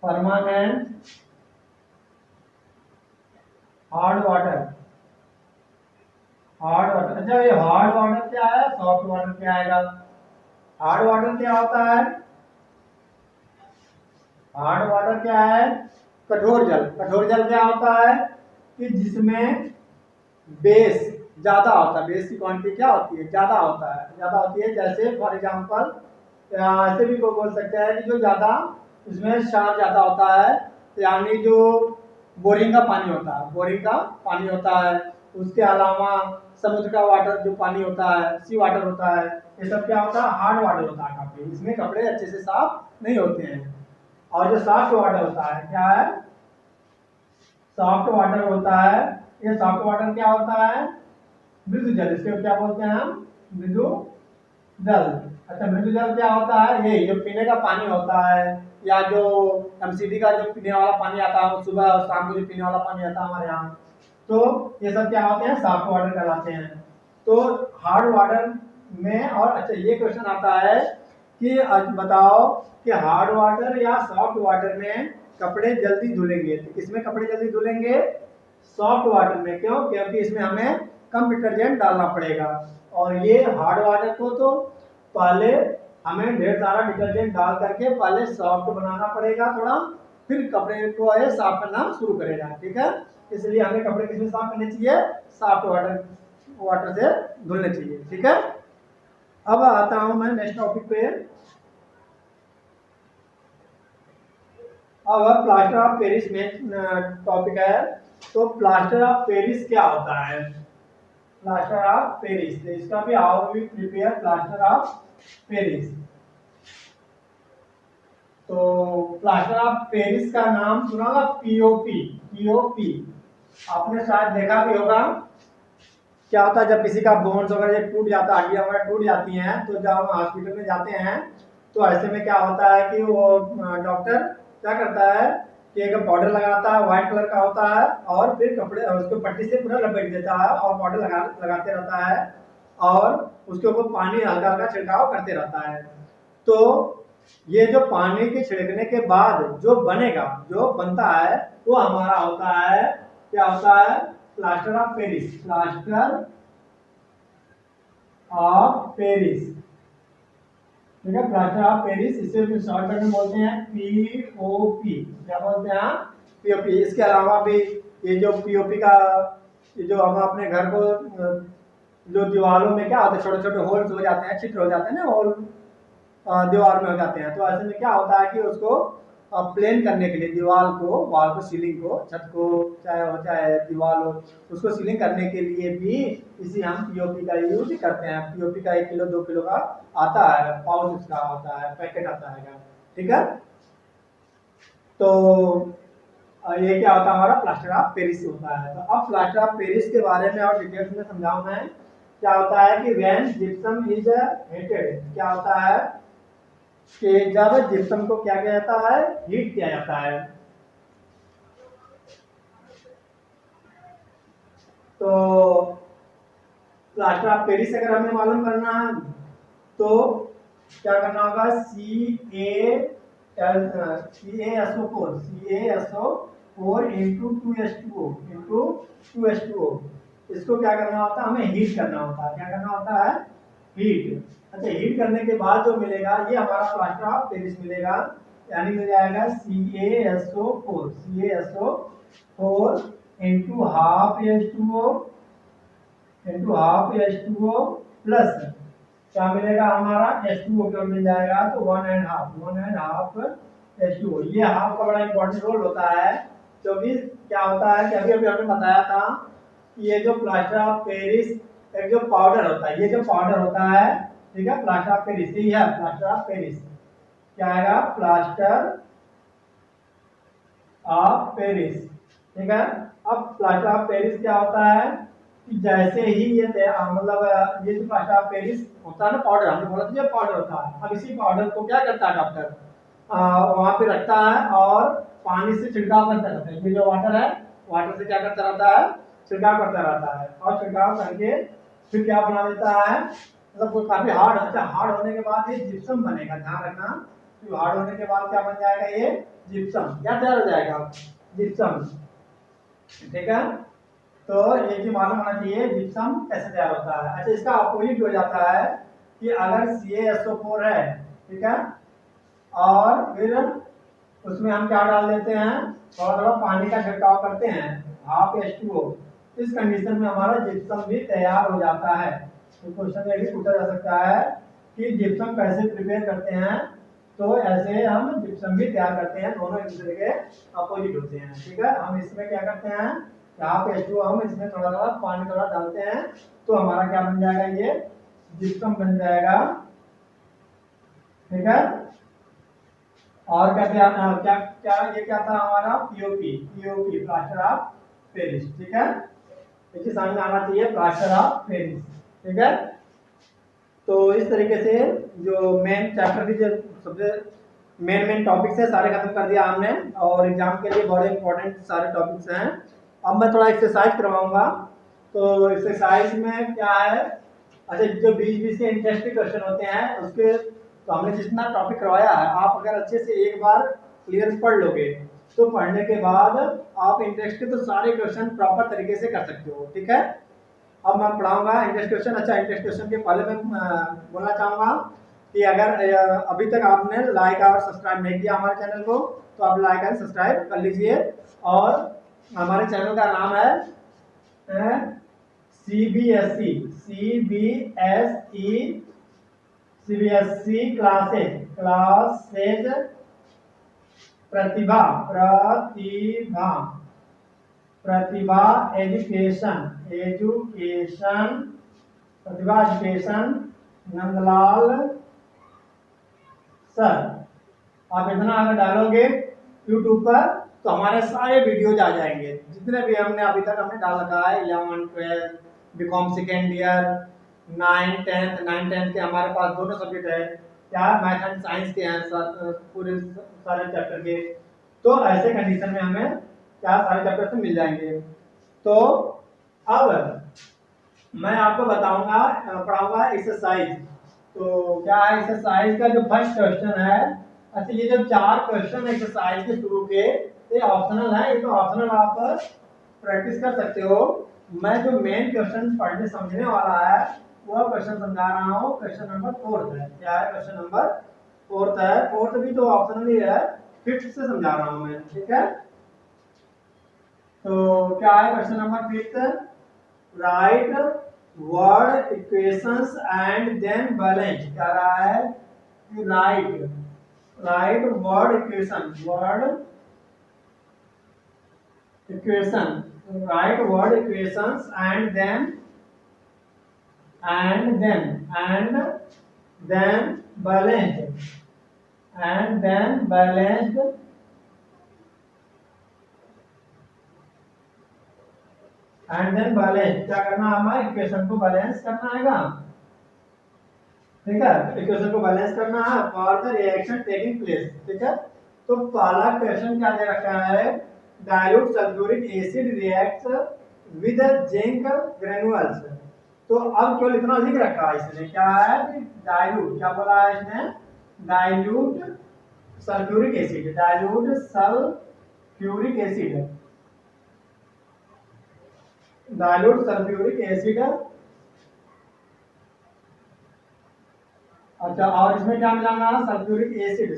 permanent hard water, hard water. अच्छा, ये हार्ड वाटर क्या है, सॉफ्ट वाटर क्या आएगा, हार्ड वाटर क्या होता है, हार्ड वाटर क्या है, कठोर जल। कठोर जल क्या होता है कि जिसमें बेस ज्यादा होता है, बेस की क्वांटिटी क्या होती है, ज्यादा होता है, ज्यादा होती है। जैसे फॉर एग्जांपल ऐसे भी को बोल सकते हैं कि जो ज्यादा इसमें क्षार ज्यादा होता है, यानी जो बोरिंग का पानी होता है, बोरिंग का पानी होता है, उसके अलावा समुद्र का वाटर जो पानी होता है, सी वाटर होता है, ये सब क्या होता है, हार्ड वाटर होता है काफी, इसमें कपड़े अच्छे से साफ नहीं होते हैं। और जो सॉफ्ट वाटर होता है, क्या है, सॉफ्ट वाटर होता है, ये सॉफ्ट वाटर क्या होता है, मृदु जल, इसको क्या बोलते हैं हम, मृदु जल। अच्छा, मृदु जल क्या होता है, ये जो पीने का पानी होता है, या जो एमसीडी का जो पीने वाला पानी आता है, सुबह और शाम को जो पीने वाला पानी आता है हमारे यहाँ, तो ये सब क्या होते हैं, सॉफ्ट वाटर कहलाते हैं। तो हार्ड वाटर में, और अच्छा ये क्वेश्चन आता है कि बताओ कि हार्ड वाटर या सॉफ्ट वाटर में कपड़े जल्दी धुलेंगे, तो किसमें कपड़े जल्दी धुलेंगे, सॉफ्ट वाटर में। क्यों? क्योंकि इसमें हमें कम डिटर्जेंट डालना पड़ेगा, और ये हार्ड वाटर को तो पहले हमें ढेर सारा डिटर्जेंट डाल करके पहले सॉफ्ट बनाना पड़ेगा थोड़ा, फिर कपड़े को है साफ करना शुरू करेगा। ठीक है, इसलिए हमें कपड़े किसमें साफ करने चाहिए? सॉफ्ट वाटर से धुलने चाहिए। ठीक है, अब आता हूं मैं नेक्स्ट टॉपिक पे। अब प्लास्टर ऑफ पेरिस में टॉपिक है। तो प्लास्टर ऑफ पेरिस क्या होता है? प्लास्टर ऑफ पेरिस, इसका भी how we prepare plaster of Paris. तो प्लास्टर ऑफ पेरिस का नाम सुना होगा, पीओपी। पीओपी आपने शायद देखा भी होगा। क्या होता है जब किसी का बोन्स वगैरह टूट जाता है, हड्डियां वगैरह टूट जाती हैं, तो जब हम हॉस्पिटल में जाते हैं तो ऐसे में क्या होता है कि वो डॉक्टर क्या करता है कि एक पाउडर लगाता है, व्हाइट कलर का होता है, और फिर कपड़े उसको पट्टी से पूरा लपेट देता है और पाउडर लगाते रहता है, और उसके ऊपर पानी हल्का हल्का छिड़काव करते रहता है। तो ये जो पानी के छिड़कने के बाद जो बनेगा, जो बनता है, वो हमारा होता है, क्या होता है? Plaster of Paris. Plaster of Paris, ठीक है, प्लास्टर ऑफ पेरिस, इसे भी शॉर्टकट में बोलते हैं पीओपी। क्या बोलते हैं? पीओपी। इसके अलावा भी ये जो पीओपी का, ये जो हम अपने घर को जो दीवारों में क्या होता है, छोटे छोटे होल्स हो जाते हैं, छिद्र हो जाते हैं ना, होल दीवार में हो जाते हैं। तो ऐसे में क्या होता है कि उसको प्लेन करने के लिए दीवार को, वाल को, सीलिंग को, छत को, चाहे दीवार हो, उसको सीलिंग करने के लिए भी इसी हम पीओपी का यूज करते हैं। पीओपी का 1 किलो 2 किलो का आता है, पाउच उसका आता है, पैकेट आता है। ठीक है, तो ये क्या होता है? हमारा प्लास्टर ऑफ पेरिस होता है। तो अब प्लास्टर ऑफ पेरिस के बारे में और डिटेल्स में समझाऊं मैं। क्या होता है कि व्हेन जिप्सम इज हीटेड, क्या होता है कि जब जिप्सम को क्या किया जाता है? हीट किया जाता है। तो प्लास्टर ऑफ पेरिस अगर हमें मालूम करना है तो क्या करना होगा? CaSO4 into 2H2O। इसको क्या करना होता है? हमें हीट करना होता है। क्या करना होता है? हीट। अच्छा, हीट करने के बाद जो मिलेगा ये हमारा प्लास्टर ऑफ पेरिस मिलेगा, यानी मिल जाएगा CaSO4 into half H2O plus क्या मिलेगा? हमारा H2O क्यों मिल जाएगा? तो 1.5 H2O। ये हाफ का बड़ा इंपॉर्टेंट रोल होता है, क्योंकि क्या होता है कि अभी अभी हमने बताया था कि ये जो प्लास्टर ऑफ पेरिस एक जो पाउडर होता है, ये जो पाउडर होता है, ठीक है, प्लास्टर ऑफ पेरिस ही है। प्लास्टर ऑफ पेरिस क्या आएगा? Plaster of Paris. ठीक है, अब प्लास्टर ऑफ पेरिस क्या होता है कि जैसे ही ये मतलब ये जो प्लास्टर ऑफ पेरिस होता है ना, पाउडर, हमने बोला था ये पाउडर होता है। अब इसी पाउडर को क्या करता है डॉक्टर? वहां पे रखता है और पानी से छिड़काव करता रहता है। ये जो वाटर है, वाटर से क्या करता रहता है? छिड़काव करता रहता है, और छिड़काव करके फिर क्या बना देता है? मतलब काफी हार्ड। अच्छा, हार्ड होने के बाद ये जिप्सम बनेगा। ध्यान रखना, तो हार्ड होने के बाद क्या बन जाएगा? ये जिप्सम। क्या तैयार हो जाएगा? जिप्सम। ठीक है, तो ये भी मालूम होना चाहिए जिप्सम कैसे तैयार होता है। अच्छा, इसका अपोजिट हो जाता है कि अगर CaSO4 है, ठीक है, और फिर उसमें हम क्या डाल देते हैं? थोड़ा थोड़ा पानी का छिड़काव करते हैं, हाफ H2O। इस कंडीशन में हमारा जिप्सम भी तैयार हो जाता है। तो क्वेश्चन में भी पूछा जा सकता है कि जिप्सम कैसे प्रिपेयर करते हैं? तो ऐसे हम जिप्सम भी तैयार करते हैं, दोनों एक दूसरे के अपोजिट होते हैं। ठीक है, हम इसमें क्या करते हैं? यहाँ पे H2O, हम इसमें थोड़ा थोड़ा पानी थोड़ा डालते हैं, तो हमारा क्या बन जाएगा? ये जिप्सम बन जाएगा। ठीक है, और क्या क्या क्या क्या ये क्या था हमारा? POP plaster of Paris. ठीक है, देखिए समझ में आना चाहिए, प्लास्टर ऑफ पेरिस। ठीक है, तो इस तरीके से जो मेन चैप्टर की जो सबसे मेन टॉपिक्स है सारे खत्म कर दिया हमने, और एग्जाम के लिए बड़े इंपॉर्टेंट सारे टॉपिक्स हैं। अब मैं थोड़ा एक्सरसाइज करवाऊंगा। तो एक्सरसाइज में क्या है? अच्छा, जो बीच बीच के इंटरेस्टिंग क्वेश्चन होते हैं उसके, तो हमने जितना टॉपिक करवाया है, आप अगर अच्छे से एक बार क्लियर पढ़ लोगे तो पढ़ने के बाद आप इंटरेस्ट के तो सारे क्वेश्चन प्रॉपर तरीके से कर सकते हो। ठीक है, अब मैं पढ़ाऊंगा इंटरेस्ट क्वेश्चन। अच्छा, इंटरेस्ट क्वेश्चन के पहले मैं बोलना चाहूँगा कि अगर अभी तक आपने लाइक और सब्सक्राइब नहीं किया हमारे चैनल को, तो आप लाइक एंड सब्सक्राइब कर लीजिए। और हमारे चैनल का नाम है CBSE क्लासेज प्रतिभा एजुकेशन प्रतिभा एजुकेशन नंदलाल सर। आप इतना अगर डालोगे YouTube पर तो हमारे सारे वीडियोज आ जाएंगे, जितने भी हमने अभी तक डाल रखा है। 11 12 बीकॉम सेकेंड ईयर, 9 10th के हमारे पास दोनों सब्जेक्ट है, क्या मैथ एंड साइंस के हैं पूरे सारे चैप्टर के। तो ऐसे कंडीशन में हमें क्या सारे चैप्टर से मिल जाएंगे। तो अब मैं आपको पढ़ाऊंगा एक्सरसाइज। तो क्या है एक्सरसाइज का जो फर्स्ट क्वेश्चन है। अच्छा, ये जो 4 क्वेश्चन एक्सरसाइज के शुरू के ये ऑप्शनल है, ये तो ऑप्शनल आप प्रैक्टिस कर सकते हो। मैं जो मेन क्वेश्चन पढ़ने समझने वाला है वो क्वेश्चन समझा रहा हूँ। क्वेश्चन नंबर 4 है। क्या है? क्वेश्चन नंबर 4 है। 4 भी तो ऑप्शनल ही है, 5th से समझा रहा हूँ मैं। ठीक है, तो क्या है question number 5? Write word equations and then balance. क्या रहा है कि write word equation write word equations and then balanced क्या करना है हमें? इक्वेशन को बैलेंस करना है। ठीक है, इक्वेशन को बैलेंस करना है for the reaction taking place. ठीक है, तो पहला क्वेश्चन क्या दे रखा है? Dilute sulphuric acid reacts with zinc granules. तो अब केवल इतना लिख रखा है इसने, क्या है कि डाइल्यूट, क्या बोला है इसने? डाइल्यूट सल्फ्यूरिक एसिड अच्छा, और इसमें क्या मिलाना है? Sulphuric acid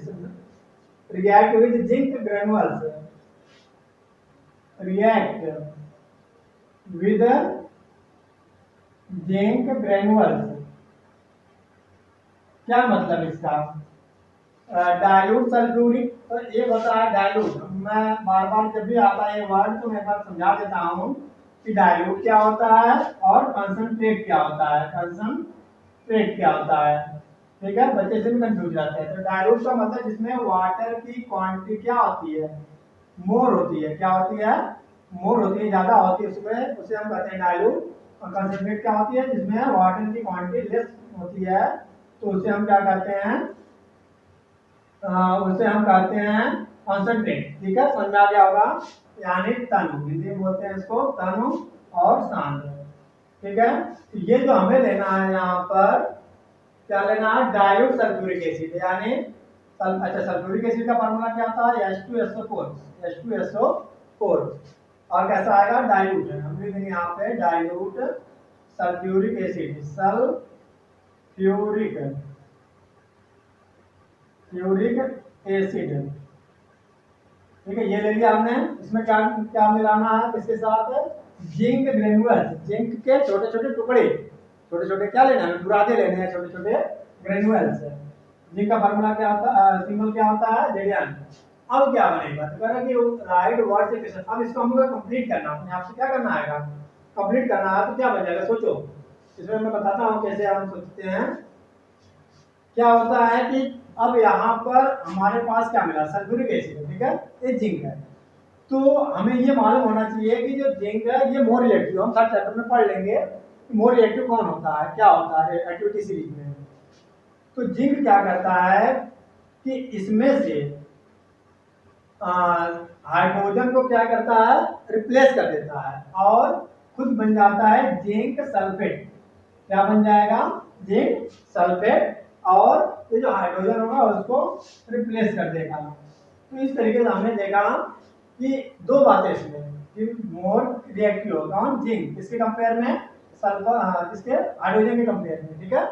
react with zinc granules क्या मतलब इसका? डाइल्यूट सल्फ्यूरिक, तो ये होता है डाइल्यूट। मैं बार बार जब भी आता है ये वर्ड तो मैं एक बार समझा देता हूँ कि डाइल्यूट क्या होता है और कंसंट्रेट क्या होता है। ठीक है, बच्चे से भी कंफ्यूज रहते हैं। तो डाइल्यूट का मतलब जिसमें वाटर की क्वांटिटी क्या होती है? मोर होती है। क्या होती है? मोर होती है, ज्यादा होती है उसमें, उसे हम कहते हैं डाइल्यूट। और कंसंट्रेट क्या होती है? जिसमें वाटर की क्वांटिटी लेस होती है, तो उसे हम क्या कहते हैं? कंसंट्रेट। ठीक है, समझ में आ गया होगा। यानी तनु, हिंदी में बोलते हैं इसको तनु और सांद्र। ठीक है, तो ये जो हमें लेना है यहाँ पर, क्या लेना है? Dilute sulphuric acid. यानी अच्छा, सल्फ्यूरिक एसिड का फार्मूला क्या था? H2SO4। और कैसा आएगा? डाइल्यूट है, हम लिखेंगे यहाँ पे डाइल्यूट सल्फ्यूरिक एसिड एसिड। ठीक है, ये ले लिया हमने। इसमें क्या क्या मिलाना है? इसके साथ जिंक ग्रेन्यूल्स, जिंक के छोटे छोटे क्या लेना है? बुरादे लेने हैं, छोटे छोटे ग्रेन्यूल्स। जिंक का फार्मूला क्या होता है? सिंबल क्या होता है? Zn। अब क्या बनेगा? तो कह रहा कि राइट वर्ड इक्वेशन। अब इसको हमको कंप्लीट करना है, अपने आप से क्या करना है? कंप्लीट करना है। तो क्या बन जाएगा? सोचो, इसमें मैं बताता हूँ कैसे हम सोचते हैं। क्या होता है कि अब यहाँ पर हमारे पास क्या मिला? Sulphuric acid. ठीक है, ये जिंक है। तो हमें ये मालूम होना चाहिए कि जो जिंक है ये मोर रिएक्टिव, हम थर्ड चैप्टर में पढ़ लेंगे मोर रिएक्टिव कौन होता है, क्या होता है एक्टिविटी सीरीज में। तो जिंक क्या करता है कि इसमें से हाइड्रोजन को क्या करता है? रिप्लेस कर देता है और खुद बन जाता है जिंक सल्फेट। क्या बन जाएगा? Zinc sulphate. और ये जो हाइड्रोजन होगा उसको रिप्लेस कर देगा। तो इस तरीके से हमने देखा कि दो बातें इसमें कि मोर रिएक्टिव कौन, जिंक किसके कंपेयर में, सल्फर किसके, हाइड्रोजन के कंपेयर में, ठीक है।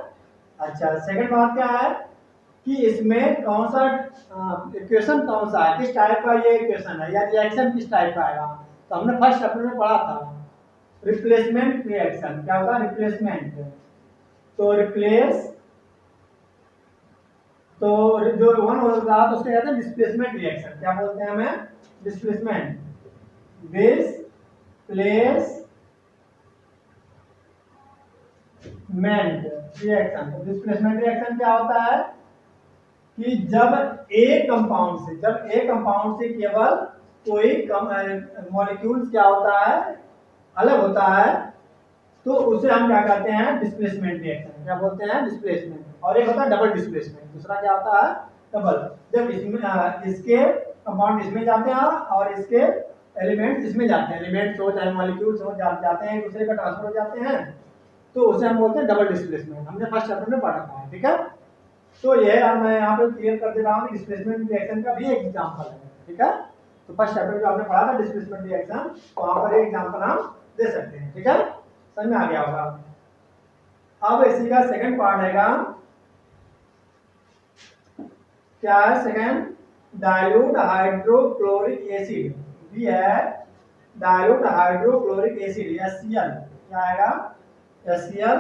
अच्छा सेकंड बात क्या है कि इसमें कौन सा इक्वेशन कौन सा है, किस टाइप का ये इक्वेशन है या रिएक्शन किस टाइप का आएगा। तो हमने फर्स्ट चैप्टर में पढ़ा था रिप्लेसमेंट रिएक्शन, क्या होता है रिप्लेसमेंट, तो रिप्लेस, तो जो वन हो रहा है तो उसको कहते हैं डिस्प्लेसमेंट रिएक्शन, क्या बोलते हैं हमें, डिस्प्लेसमेंट, डिस्प्लेसमेंट रिएक्शन। तो डिस्प्लेसमेंट रिएक्शन क्या होता है कि जब एक कंपाउंड से केवल कोई मॉलिक्यूल्स क्या होता है, अलग होता है, तो उसे हम क्या कहते हैं डिस्प्लेसमेंट रिएक्शन, क्या बोलते हैं डिस्प्लेसमेंट। और एक होता है डबल डिस्प्लेसमेंट, दूसरा क्या होता है डबल, जब इसमें इसके कंपाउंड इसमें जाते हैं और इसके एलिमेंट इसमें जाते हैं, एलिमेंट्स हो चाहे मॉलिक्यूल्स हो जाते हैं एक दूसरे का ट्रांसफर हो जाते हैं, तो उसे हम बोलते हैं डबल डिस्प्लेसमेंट, हमने फर्स्ट चैप्टर में पढ़ा था, ठीक है। तो ये मैं यहाँ पे क्लियर कर दे रहा हूँ डिस्प्लेसमेंट रिएक्शन का भी एक एग्जांपल है, ठीक है। तो फर्स्ट चैप्टर जो आपने पढ़ा था डिस्प्लेसमेंट रिएक्शन, वहां पर एक एग्जांपल हम दे सकते हैं, ठीक है, समझ में आ गया होगा। अब इसी का सेकंड पार्ट हैगा, क्या है सेकंड, डाइल्यूट हाइड्रोक्लोरिक एसिड, भी है डाइल्यूट हाइड्रोक्लोरिक एसिड HCl, क्या आएगा HCl,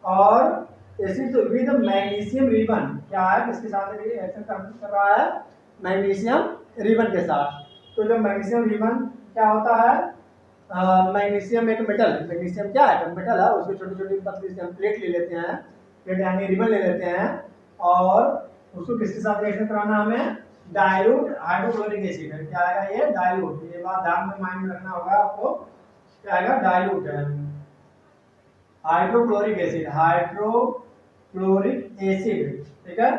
और एसिड विद मैग्नीशियम रिबन, क्या है किसके साथ रिएक्शन कर रहा है, मैग्नीशियम रिबन के साथ। तो जब मैग्नीशियम रिबन क्या होता है, मैग्नीशियम एक मेटल, मैग्नीशियम क्या है मेटल है, उसको छोटी छोटी पतली से हम प्लेट ले लेते हैं, प्लेट यानी रिबन ले लेते हैं, और उसको किसके साथ रिएक्शन कराना हमें, डाइल्यूट हाइड्रोक्लोरिक एसिड है, क्या आएगा ये डाइल्यूट, ये बात ध्यान में माइंड में रखना होगा आपको, क्या आएगा डाइल्यूट है, हाइड्रोक्लोरिक एसिड, हाइड्रोक्लोरिक एसिड, ठीक है,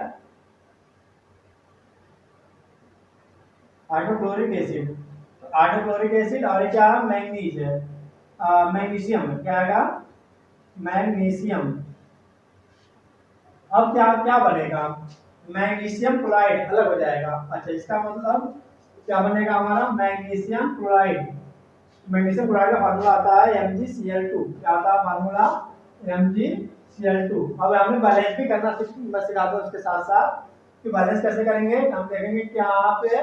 हाइड्रोक्लोरिक एसिड, हाइड्रोक्लोरिक एसिड, और क्या मैंगनीज है, मैग्नीशियम, क्या आएगा मैग्नीशियम। अब क्या क्या बनेगा, मैग्नीशियम क्लोराइड अलग हो जाएगा। अच्छा इसका मतलब क्या बनेगा हमारा मैग्नीशियम क्लोराइड, मैग्नीशियम क्लोराइड का फार्मूला आता है MgCl2, क्या आता है फार्मूला MgCl2। अब हमें बैलेंस भी करना सिखा दो उसके साथ साथ कि बैलेंस कैसे करेंगे, हम देखेंगे कि यहाँ पे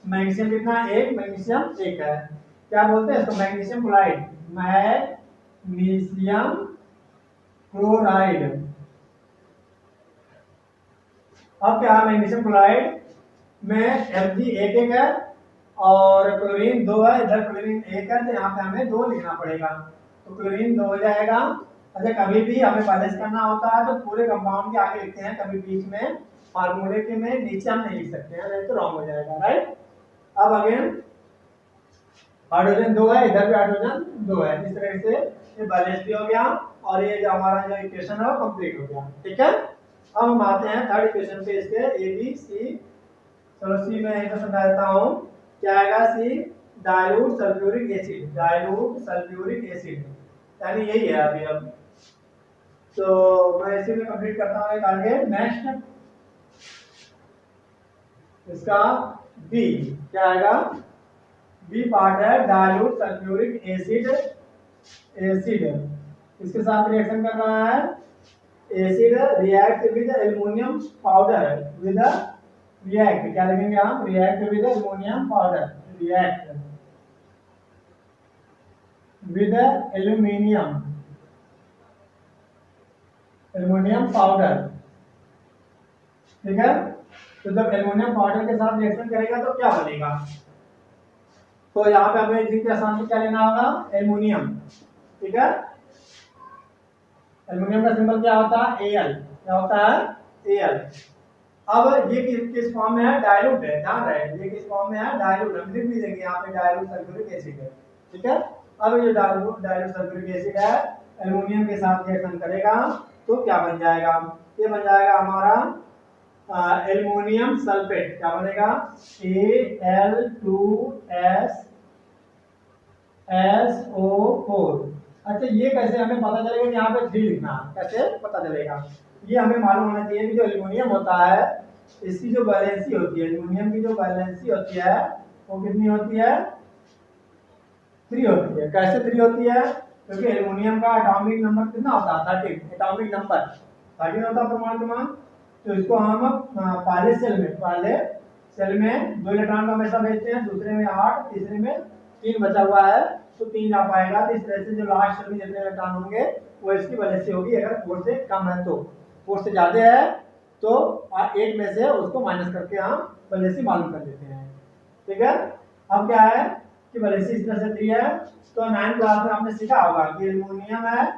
मैग्नीशियम कितना है, एक मैग्नीशियम एक है, क्या बोलते हैं इसको मैग्नीशियम क्लोराइड, मैग्नीशियम क्लोराइड। अब क्या है मैग्नीशियम क्लोराइड में Mg एक है और क्लोरीन 2 है, इधर क्लोरीन 1 है, तो यहाँ पे हमें 2 लिखना पड़ेगा, तो क्लोरीन 2 हो जाएगा। अच्छा कभी भी हमें बैलेंस करना होता है तो पूरे कंपाउंड के आगे लिखते हैं, कभी बीच में फार्मूले के में नीचे हम नहीं लिख सकते हैं, नहीं तो रॉन्ग हो जाएगा, राइट। अब अगेन हाइड्रोजन 2 है, इधर भी हाइड्रोजन 2 है, इस तरह से ये बैलेंस भी हो गया और ये जो हमारा जो इक्वेशन है वो कंप्लीट हो गया, ठीक है। अब हम आते हैं थर्ड इक्वेशन पे, इसके ABC, चलो सी में इधर समझा देता हूँ, क्या आएगा C dilute sulphuric acid, dilute sulphuric acid, यानी यही है अभी। अब तो मैं इसी में कंप्लीट करता हूँ एक आगे, नेक्स्ट इसका बी, क्या आएगा बी पार्ट है डाइल्यूट सल्फ्यूरिक एसिड, एसिड इसके साथ रिएक्शन कर रहा है, acid react with aluminium powder, with react, क्या लिखेंगे हम react with aluminium powder, react with aluminium powder, ठीक है। तो जब एल्युमिनियम पाउडर के साथ रिएक्शन करेगा तो क्या बनेगा, तो यहाँ पे हमें जिंक के स्थान पे क्या लेना होगा एल्युमिनियम, ठीक है। एल्युमिनियम का सिंबल क्या होता है Al, क्या होता है Al। अब ये किस फॉर्म में है डाइल्यूट है, ध्यान रहे ये किस फॉर्म में है डाइल्यूट, हम लिख भी देंगे यहाँ पे डाइल्यूट सल्फ्यूरिक एसिड है, ठीक है। अब ये डाइल्यूट सल्फ्यूरिक एसिड है एल्युमिनियम के साथ रिएक्शन करेगा तो क्या बन जाएगा, ये बन जाएगा हमारा एल्युमिनियम सल्फेट, क्या बनेगा Al2SO4। अच्छा ये कैसे हमें पता चलेगा कि यहाँ पे 3 लिखना है, कैसे पता चलेगा, ये हमें मालूम होना चाहिए कि जो एल्युमिनियम होता है इसकी जो वैलेंसी होती है, एल्युमिनियम की जो वैलेंसी होती है वो कितनी होती है, 3 होती है। कैसे 3 होती है, क्योंकि एल्युमिनियम का एटॉमिक नंबर कितना होता है, 13 एटॉमिक नंबर 13 होता है परमाणु क्रमांक। तो इसको हम पहले सेल में 2 इलेक्ट्रॉन को हमेशा भेजते हैं, दूसरे में 8, तीसरे में 3 बचा हुआ है तो 3 जा पाएगा। तो इस तरह से जो लास्ट सेल में जितने इलेक्ट्रॉन होंगे वो इसकी वैलेंसी होगी। अगर 4 से कम है तो, 4 से ज्यादा है तो 8 में से उसको माइनस करके हम वैलेंसी मालूम कर लेते हैं। ठीक है, अब क्या है कि वैलेंसी इस तरह से 3 है। तो 9th क्लास में हमने सीखा होगा कि एल्युमिनियम है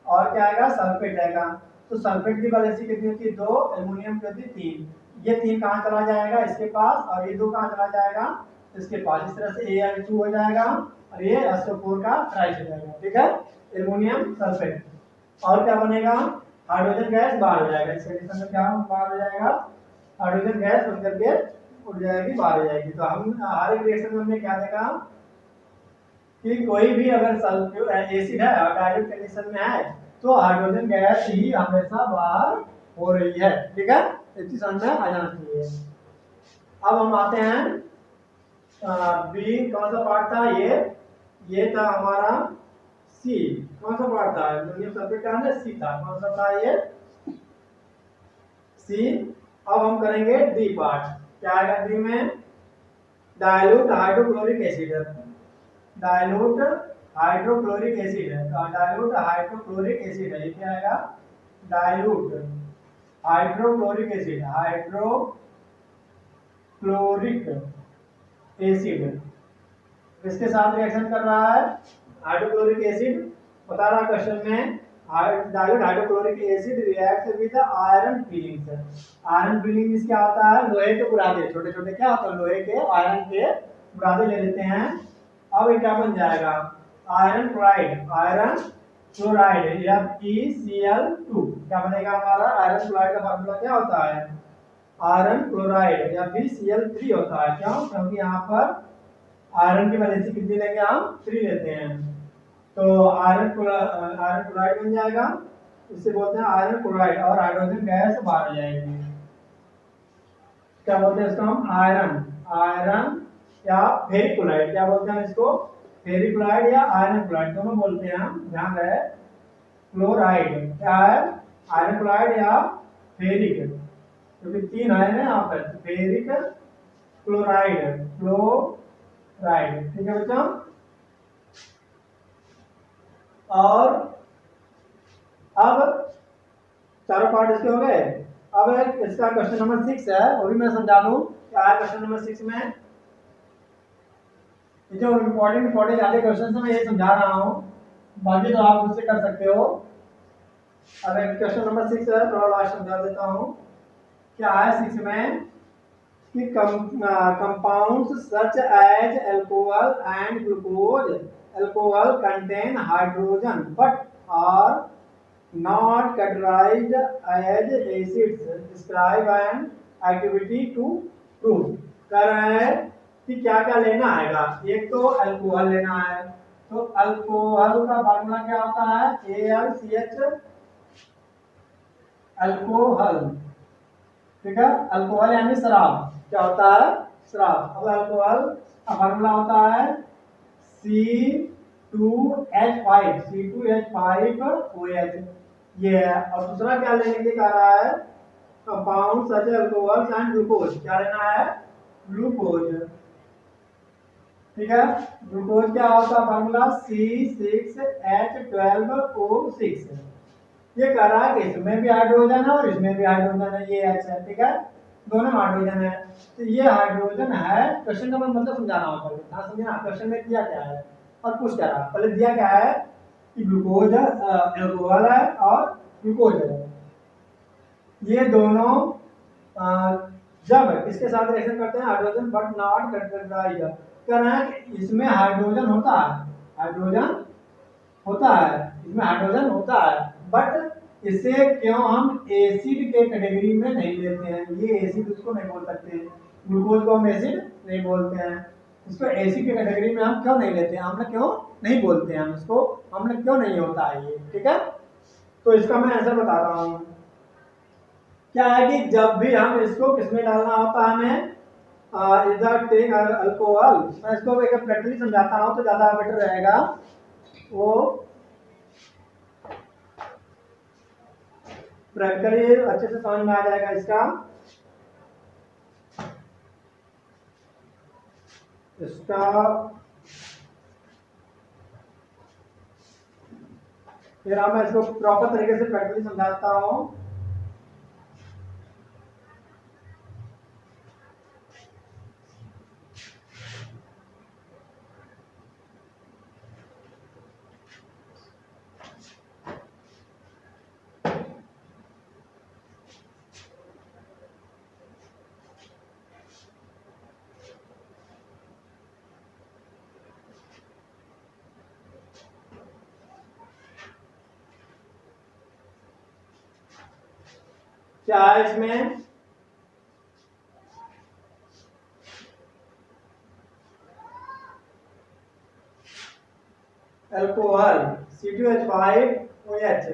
और क्या आएगा, सल्फेट आएगा। तो सल्फेट की वैलेंसी कितनी होती है, 2, एल्युमिनियम की होती है 3। ये 3 कहाँ चला जाएगा, इसके पास, और ये 2 कहाँ चला जाएगा, इसके पास। इस तरह से Al2 हो जाएगा और ये SO4 का ट्राइस हो जाएगा। ठीक है, एल्युमिनियम सल्फेट। और क्या बनेगा, हाइड्रोजन गैस बाहर हो जाएगा। इस कंडीशन में क्या बाहर हो जाएगा, हाइड्रोजन गैस बन करके उड़ जाएगी, बाहर हो जाएगी। तो हम हर एक रिएक्शन में हमने क्या देखा कि कोई भी अगर एसिड है और डाइल्यूट कंडीशन में है तो हाइड्रोजन गैस ही हमेशा बाहर हो रही है। ठीक है, इतनी समझ में आ जाना चाहिए। अब हम आते हैं बी, कौन सा पार्ट था, ये था हमारा सी। कौन सा पार्ट था, एल्युमिनियम सल्फेट का है, सी था। कौन सा था ये, सी। अब हम करेंगे डी पार्ट। क्या आएगा डी में, dilute hydrochloric acid. Dilute hydrochloric acid है, डाइल्यूट हाइड्रोक्लोरिक एसिड है। ये क्या आएगा, dilute hydrochloric acid, hydrochloric acid इसके साथ रिएक्शन कर रहा है। हाइड्रोक्लोरिक एसिड बता रहा क्वेश्चन में, dilute hydrochloric acid react with iron filings. Iron filings क्या होता है, लोहे के बुरादे, छोटे छोटे क्या होता है, लोहे के आयरन के बुरादे ले लेते हैं। अब ये क्या बन जाएगा, iron chloride, iron chloride FeCl2। क्या बनेगा हमारा, आयरन क्लोराइड का फार्मूला क्या होता है, आयरन क्लोराइड FeCl3 होता है। क्यों, क्योंकि यहाँ पर आयरन की वैलेंसी कितनी लेंगे हम, 3 लेते हैं। तो आयरन क्लोराइड बन जाएगा, इससे बोलते हैं आयरन क्लोराइड, और हाइड्रोजन गैस बाहर आ जाएगी। क्या बोलते हैं इसको हम, आयरन या फेरिक क्लोराइड। क्या बोलते हैं इसको, फेरिक क्लोराइड या आयरन क्लोराइड दोनों बोलते हैं हम, ध्यान रहे। क्लोराइड क्या है, आयरन क्लोराइड या फेरिक, क्योंकि 3 आयरन है यहाँ पर, फेरिक क्लोराइड, ठीक है बच्चों। और अब चारों पार्ट इसके हो गए। अब इसका क्वेश्चन नंबर 6 है, वो भी मैं समझा दूं। क्या है क्वेश्चन नंबर 6 में, जो इम्पोर्टेंट आधे क्वेश्चन मैं ये समझा रहा हूँ, बाकी तो आप मुझसे कर सकते हो। अब क्वेश्चन नंबर 6 है, थोड़ा लास्ट समझा देता हूँ। क्या है 6 में कि compounds such as alcohol and glucose, alcohol contain hydrogen but are not categorized as acids, describe an activity to prove। कह रहे हैं कि क्या क्या लेना आएगा, एक तो अल्कोहल लेना है। तो अल्कोहल का फार्मूला क्या होता है, AlCH, अल्कोहल। ठीक है, अल्कोहल यानी शराब, क्या होता है, शराब। अब अल्कोहल का फार्मूला होता है C2H5OH, ये है। और दूसरा क्या लेने के कह रहा है, compound such alcohol and glucose. क्या लेना है, ग्लूकोज। ठीक है, ग्लूकोज क्या होता है फार्मूला, C6H12O6। ये कह रहा है कि इसमें भी हाइड्रोजन है और इसमें भी हाइड्रोजन है, ये H है। ठीक है, दोनों हाइड्रोजन है। तो ये हाइड्रोजन है, क्वेश्चन का मतलब समझाना होता है, हाँ समझना। क्वेश्चन में दिया क्या है और पूछ क्या रहा, पहले दिया क्या है कि ग्लूकोज है, अल्कोहल है और ग्लूकोज है। ये दोनों जब किसके साथ रिएक्शन करते हैं, हाइड्रोजन बट नॉट कैटेगराइज्ड। कह रहे हैं कि इसमें हाइड्रोजन होता है, हाइड्रोजन होता है, इसमें हाइड्रोजन होता है, बट इसे क्यों हम एसिड के कैटेगरी में नहीं लेते हैं। ये एसिड उसको नहीं बोल सकते, ग्लूकोज को हम एसिड नहीं बोलते हैं। इसको एसिड के कैटेगरी में हम क्यों नहीं लेते हैं, हमने क्यों नहीं बोलते हैं, इसको हमने क्यों नहीं होता है ये। ठीक है, तो इसका मैं आंसर बता रहा हूँ। क्या है कि जब भी हम इसको किसमें डालना होता है, हमें इधर टेक अल्कोहल, मैं इसको एक प्रैक्टिकली समझाता हूँ तो ज़्यादा बेटर रहेगा। वो प्रैक्टिकली अच्छे से समझ में आ जाएगा इसका। फिर मैं इसको प्रॉपर तरीके से प्रैक्टिकली समझाता हूँ। क्या है इसमें, अल्कोहल C2H5OH।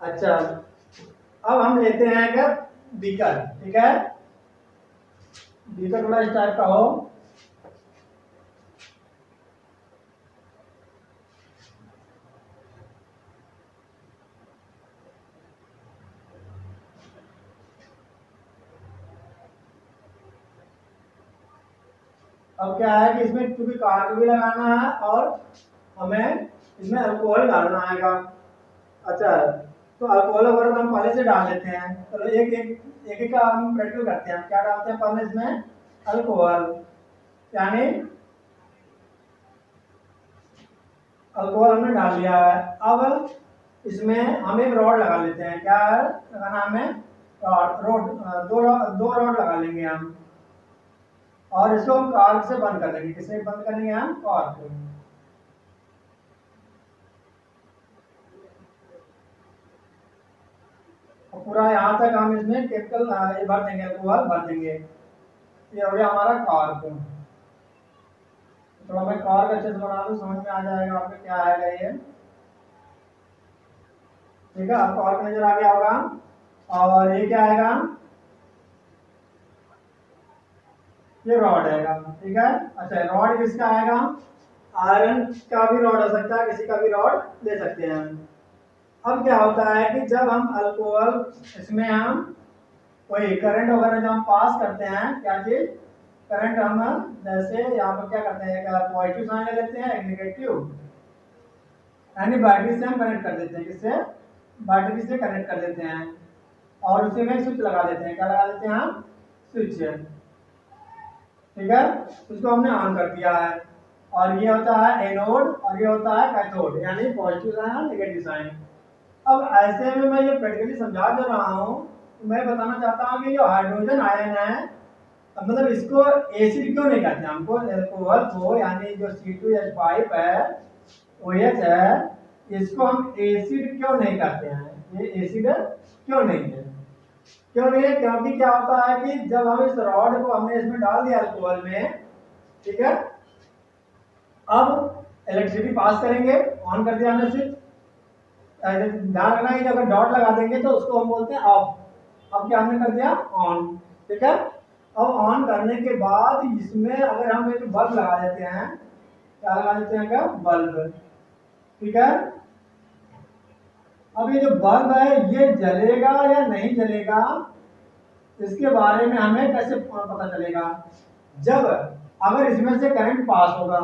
अच्छा, अब हम लेते हैं एक बीकर, ठीक है, बीकर थोड़ा इस टाइप का हो। अब क्या है कि इसमें क्योंकि कार्क भी लगाना है और हमें इसमें अल्कोहल डालना आएगा। अच्छा, तो अल्कोहल वगैरह हम पहले से डाल लेते हैं। चलो एक एक एक का हम प्रैक्टिस करते हैं। क्या डालते हैं पहले इसमें, अल्कोहल, यानी अल्कोहल हमने डाल लिया है। अब इसमें हम एक रॉड लगा लेते हैं। क्या लगाना हमें, रॉड, दो रॉड लगा लेंगे हम, और इसको हम कार्क से बंद कर देंगे। किससे बंद करेंगे हम, कार्क से। पूरा यहाँ तक हम इसमें केमिकल भर देंगे, अल्कोहल भर देंगे। ये हो गया हमारा कार्क। थोड़ा मैं कार्क अच्छे से बना दूं, समझ में आ जाएगा आपको क्या आएगा ये। ठीक है, आपको कार्क नजर आ गया होगा। और ये क्या आएगा, ये रॉड आएगा, ठीक है। अच्छा, रॉड किसका आएगा, आयरन का भी रॉड हो सकता है, किसी का भी रॉड ले सकते हैं। अब क्या होता है कि जब हम अल्कोहल इसमें हम कोई करंट वगैरह जब हम पास करते हैं, क्या चीज, करंट, हम जैसे यहाँ पर क्या करते हैं, एक पॉजिटिव साइन ले लेते हैं, एक नेगेटिव, यानी बैटरी से हम कनेक्ट कर देते हैं। किससे, बैटरी से कनेक्ट कर देते हैं, और उसी में स्विच लगा देते हैं। क्या लगा देते हैं हम, स्विच, ठीक है। उसको हमने ऑन कर दिया है, और ये होता है एनोड और ये होता है कैथोड, यानी पॉजिटिव साइन, नेगेटिव साइन। अब ऐसे में मैं ये प्रैक्टिकली समझा दे रहा हूँ। मैं बताना चाहता हूँ कि जो हाइड्रोजन आयन है, मतलब इसको एसिड क्यों नहीं कहते हमको, अल्कोहल को, यानी जो C2H5 है, OH है, इसको हम एसिड क्यों नहीं कहते हैं, ये एसिड क्यों नहीं है, क्यों नहीं है, क्योंकि क्या होता है कि जब हम इस रॉड को हमने इसमें डाल दिया अल्कोहल में, ठीक है, अब इलेक्ट्रिसिटी पास करेंगे, ऑन कर दिया हमने स्विच। ध्यान रखना कि अगर डॉट लगा देंगे तो उसको हम बोलते हैं ऑफ। अब क्या हमने कर दिया, ऑन, ठीक है। अब ऑन करने के बाद इसमें अगर हम एक बल्ब लगा देते हैं, क्या लगा देते हैं, क्या, बल्ब, ठीक है। अब ये जो बल्ब है ये जलेगा या नहीं जलेगा, इसके बारे में हमें कैसे पता चलेगा, जब अगर इसमें से करंट पास होगा,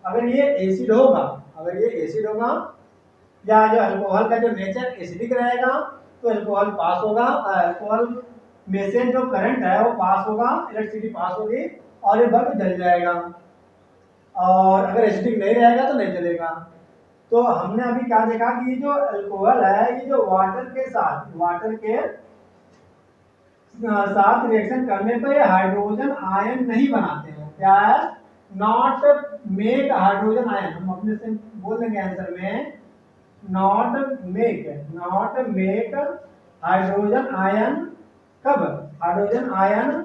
अगर ये एसिड होगा, अगर ये एसिड होगा, या जो अल्कोहल का जो नेचर एसिडिक रहेगा, तो अल्कोहल पास होगा, अल्कोहल में से जो करंट है वो पास होगा, इलेक्ट्रिसिटी पास होगी, और ये बल्ब जल जाएगा। और अगर एसिडिक नहीं रहेगा तो नहीं जलेगा। तो हमने अभी क्या देखा कि ये जो अल्कोहल है, ये जो वाटर के साथ, वाटर के साथ रिएक्शन करने पर ये हाइड्रोजन आयन नहीं बनाते हैं। क्या है, नॉट मेक हाइड्रोजन आयन, हम अपने से बोल देंगे आंसर में, नॉट मेक हाइड्रोजन आयन। कब, hydrogen ion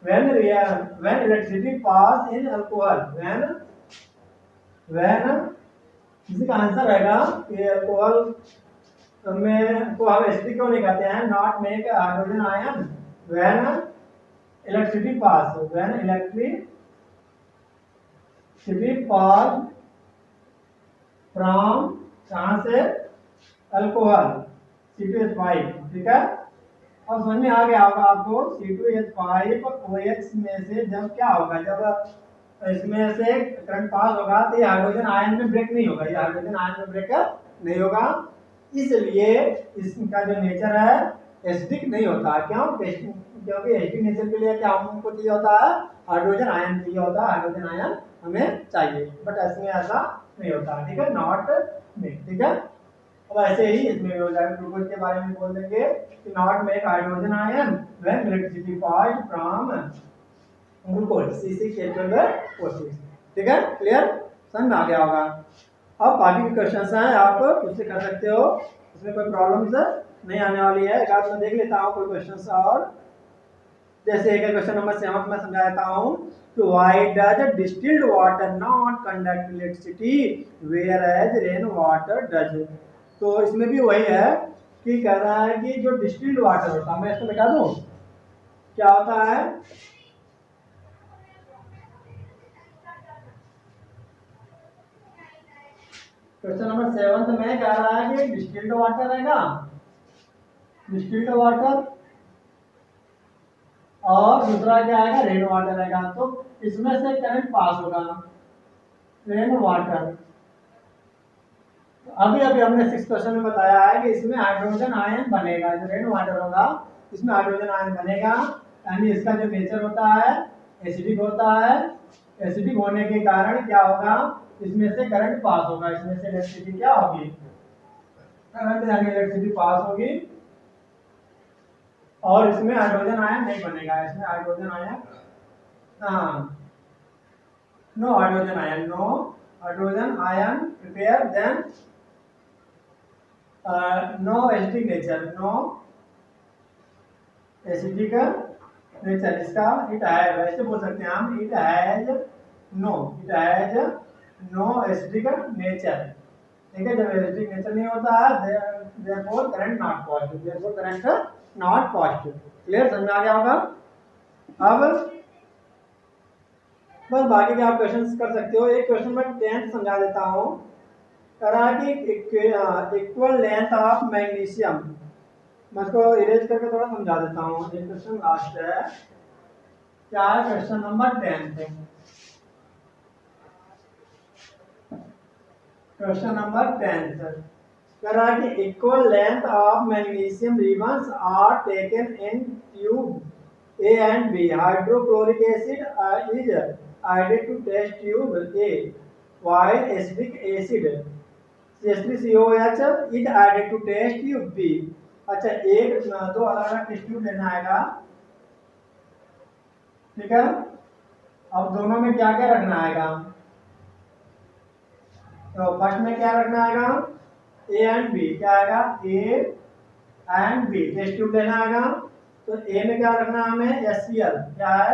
when electricity pass in alcohol, when इसी का आंसर रहेगा कि अल्कोहल में को हम एसिडिक क्यों नहीं कहते हैं, not make hydrogen ion when electricity pass, when electricity pass from, कहाँ से, अल्कोहल C2H5, ठीक है। अब समझ में आ गया होगा आपको C2H5 OH में से जब क्या होगा, जब इसमें से करंट पास होगा तो ये हाइड्रोजन आयन में ब्रेक नहीं होगा, ये हाइड्रोजन आयन में ब्रेक नहीं होगा, इसलिए इसका जो नेचर है एसिडिक नहीं होता। क्यों? क्योंकि एसिडिक नेचर के लिए क्या हमको चाहिए होता है, हाइड्रोजन आयन चाहिए होता है, हाइड्रोजन आयन हमें चाहिए, बट इसमें ऐसा नहीं होता, ठीक है, नॉट में, ठीक है। अब ऐसे ही इसमें भी हो जाएगा, ग्लूकोज के बारे में बोल देंगे कि not make hydrogen ion when electricity pass from glucose C6H12O6, ठीक है, क्लियर, समझ में आ गया होगा। अब बाकी के क्वेश्चंस हैं, आप उससे कर सकते हो, उसमें कोई प्रॉब्लम्स नहीं आने वाली है। एक आध मैं देख लेता हूँ कोई क्वेश्चंस और, जैसे एक क्वेश्चन नंबर 7 में समझा देता हूँ कि why does distilled water not conduct electricity whereas rain water does. तो इसमें भी वही है कि कह रहा है कि जो डिस्टिल्ड वाटर होता है, मैं इसको बता दूं क्या होता है। क्वेश्चन नंबर 7 में कह रहा है कि डिस्टिल्ड वाटर रहेगा, डिस्टिल्ड वाटर, और दूसरा क्या आएगा, रेन वाटर रहेगा। तो इसमें से करंट पास होगा, रेन वाटर। अभी अभी हमने 6 क्वेश्चन में बताया है कि इसमें हाइड्रोजन आयन बनेगा, जो रेन वाटर होगा इसमें हाइड्रोजन आयन बनेगा, यानी इसका जो नेचर होता है एसिडिक होता है। एसिडिक होने के कारण क्या होगा, इसमें से करंट पास होगा, इसमें से इलेक्ट्रिसिटी क्या होगी, करंट यानी इलेक्ट्रिसिटी पास होगी, और इसमें हाइड्रोजन आयन नहीं बनेगा, इसमें हाइड्रोजन आयन, हाँ, no hydrogen ion, no hydrogen ion prepare, then no acidic nature, no acidic nature, इसका इट है, वैसे बोल सकते हैं हम, it has no acidic nature, ठीक है। जब एसिडिक नेचर नहीं होता है therefore current not positive, therefore current not positive, clear, समझ में आ गया होगा। अब बस बाकी के आप क्वेश्चंस कर सकते हो। एक क्वेश्चन मैं 10th समझा देता हूँ, कह रहा है कि इक्वल लेंथ ऑफ मैग्नीशियम, मैं इसको इरेज करके थोड़ा समझा देता हूँ, ये क्वेश्चन लास्ट है, क्या है, क्वेश्चन नंबर 10, क्वेश्चन नंबर 10 कह रहा है कि equal length of magnesium ribbons are taken in tube A and B, hydrochloric acid is added to test tube A, while acidic acid CH3COOH is added to test tube B। अच्छा, एक दो अलग अलग test tube लेना आएगा, ठीक है। अब दोनों में क्या क्या रखना आएगा, तो फर्स्ट में क्या रखना आएगा, A एंड B, क्या आएगा, A and B test tube लेना आएगा। तो A में क्या रखना है हमें, HCl, क्या है,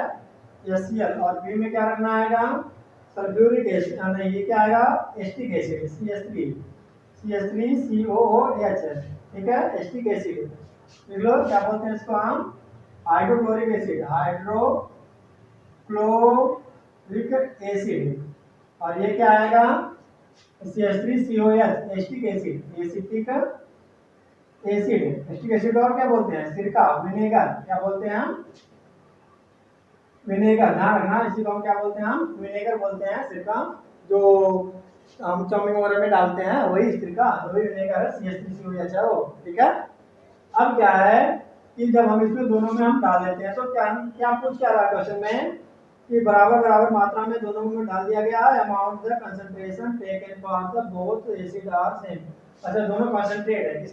HCl, और B में क्या रखना आएगा, सल्फ्यूरिक एसिड, नहीं ये क्या आएगा, एसिटिक एसिड CH3COOH, ठीक है, एसिटिक एसिड लिख लो, क्या बोलते हैं इसको हम, हाइड्रोक्लोरिक एसिड, हाइड्रोक्लोरिक एसिड, और ये क्या आएगा, CH3COH, acetic acid, acetic acid, acetic acid, और क्या बोलते हैं, सिरका, विनेगर, क्या बोलते हैं हम, विनेगर, ध्यान रखना, इसी को हम क्या बोलते हैं, हम विनेगर बोलते हैं, सिरका जो हम चाउमीन वगैरह में डालते हैं वही सिरका, वही विनेगर है, CH3COH है वो, ठीक है। अब क्या है कि जब हम इसमें दोनों में हम डाल देते हैं तो क्या क्या पूछ क्या रहा क्वेश्चन में कि बराबर बराबर मात्रा में दोनों में डाल दिया गया है, amount the concentration taken for the both acid are same. अच्छा, दोनों कंसंट्रेट है, किस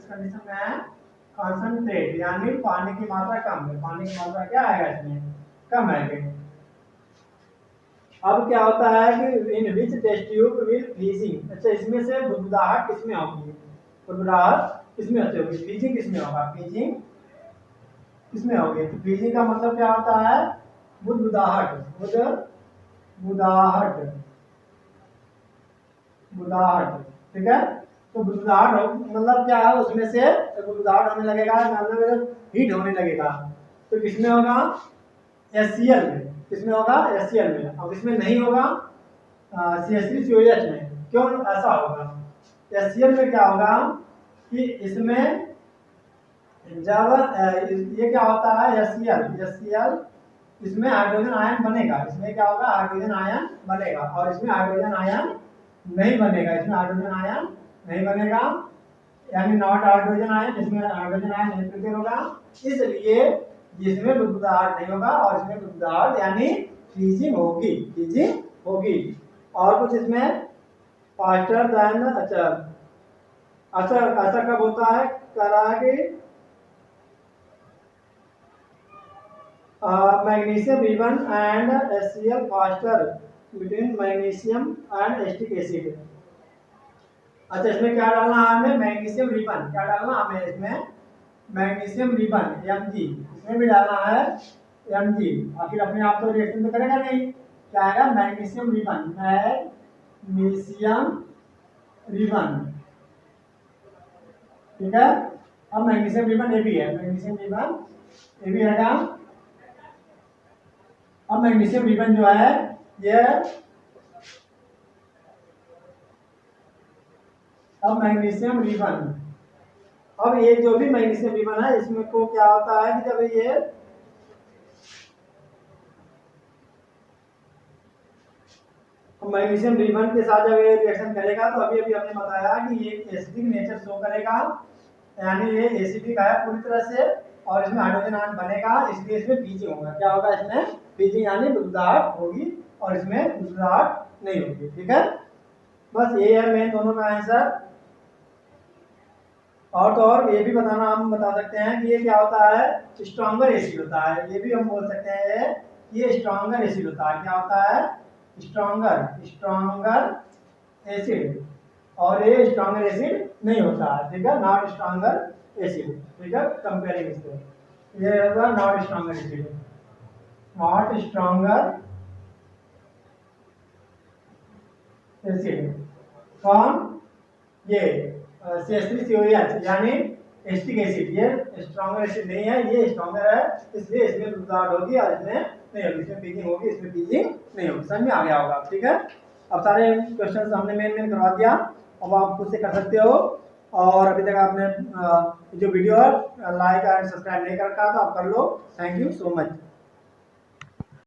कंडीशन में है, कंसंट्रेट, यानी पानी की मात्रा कम है, पानी की मात्रा क्या आएगा इसमें, कम है। अब क्या होता है कि in which test tube will freezing, अच्छा इसमें से बुदबुदाहट किसमें होगी, बुदबुदाहट किसमें होगी, फ्रीजिंग किसमें होगा, फ्रीजिंग किसमें होगी। तो फ्रीजिंग का मतलब क्या होता है, बुदबुदाहट, बुदबुदाहट, बुदबुदाहट, ठीक है। तो बुदबुदाहट मतलब क्या है, उसमें से बुदबुदाहट होने लगेगा, मतलब हीट होने लगेगा, तो किसमें होगा, HCl में। किसमें होगा, HCl में। अब इसमें नहीं होगा CH3COH में। क्यों ऐसा होगा, HCl में क्या होगा कि इसमें जब ये क्या होता है HCl, इसमें हाइड्रोजन आयन बनेगा। इसमें क्या होगा, हाइड्रोजन आयन बनेगा, और इसमें हाइड्रोजन आयन नहीं बनेगा। इसमें हाइड्रोजन आयन नहीं बनेगा, यानी नॉट हाइड्रोजन आयन। इसमें हाइड्रोजन आयन नहीं प्रिपेयर होगा, इसलिए जिसमें बुद्धार्थ नहीं होगा और इसमें बुद्धार्थ यानी फ्रीजिंग होगी, फ्रीजिंग होगी। और कुछ इसमें फास्टर देन, अच्छा ऐसा कब होता है, कह रहा है कि magnesium ribbon and HCl faster between magnesium and acetic acid। अच्छा इसमें क्या डालना है हमें, मैग्नीशियम रिबन। क्या डालना हमें इसमें, मैग्नीशियम रिबन Mg, इसमें भी डालना है Mg। आखिर अपने आप तो रिएक्शन तो करेगा नहीं, क्या आएगा, मैग्नीशियम रिबन, मैग्नीशियम रिबन, ठीक है। अब मैग्नीशियम रिबन ये भी है, मैग्नीशियम रिबन ये भी रहेगा। अब मैग्नीशियम रिबन जो है ये, अब मैग्नीशियम रिबन, अब ये जो भी मैग्नीशियम रिबन है इसमें को क्या होता है कि जब ये मैग्नीशियम रिबन के साथ जब ये रिएक्शन करेगा तो अभी अभी हमने बताया कि ये एसिडिक नेचर शो करेगा, यानी ये एसिडिक है पूरी तरह से, और इसमें हाइड्रोजन आयन बनेगा, इसलिए इसमें फ्रीजिंग होगा। क्या होगा, इसमें फ्रीजिंग यानी बुदबुदाहट होगी, और इसमें बुदबुदाहट नहीं होगी, ठीक है। बस ये है मेन दोनों का आंसर। और तो और ये भी बताना, हम बता सकते हैं कि ये क्या होता है, स्ट्रॉन्गर एसिड होता है। ये भी हम बोल सकते हैं ये स्ट्रॉन्गर एसिड होता है। क्या होता है, स्ट्रॉन्गर एसिड, और ये स्ट्रॉन्गर एसिड नहीं होता है, ठीक है, नॉट स्ट्रॉन्गर एसिड, ठीक है। कंपेयरिंग इसको ये होगा not stronger acid, not stronger acid. कौन, ये CH3COH यानी एसिटिक एसिड, ये स्ट्रॉन्गर एसिड नहीं है, ये स्ट्रॉन्गर है, इसलिए इसमें बुदबुदाहट होगी और इसमें नहीं होगी, इसमें फ्रीजिंग होगी, इसमें फ्रीजिंग नहीं होगी। समझ में आ गया होगा, ठीक है। अब सारे क्वेश्चन हमने मेन करवा दिया, अब आप खुद से कर सकते हो। और अभी तक आपने जो वीडियो है लाइक एंड सब्सक्राइब नहीं कर रखा तो आप कर लो। Thank you so much.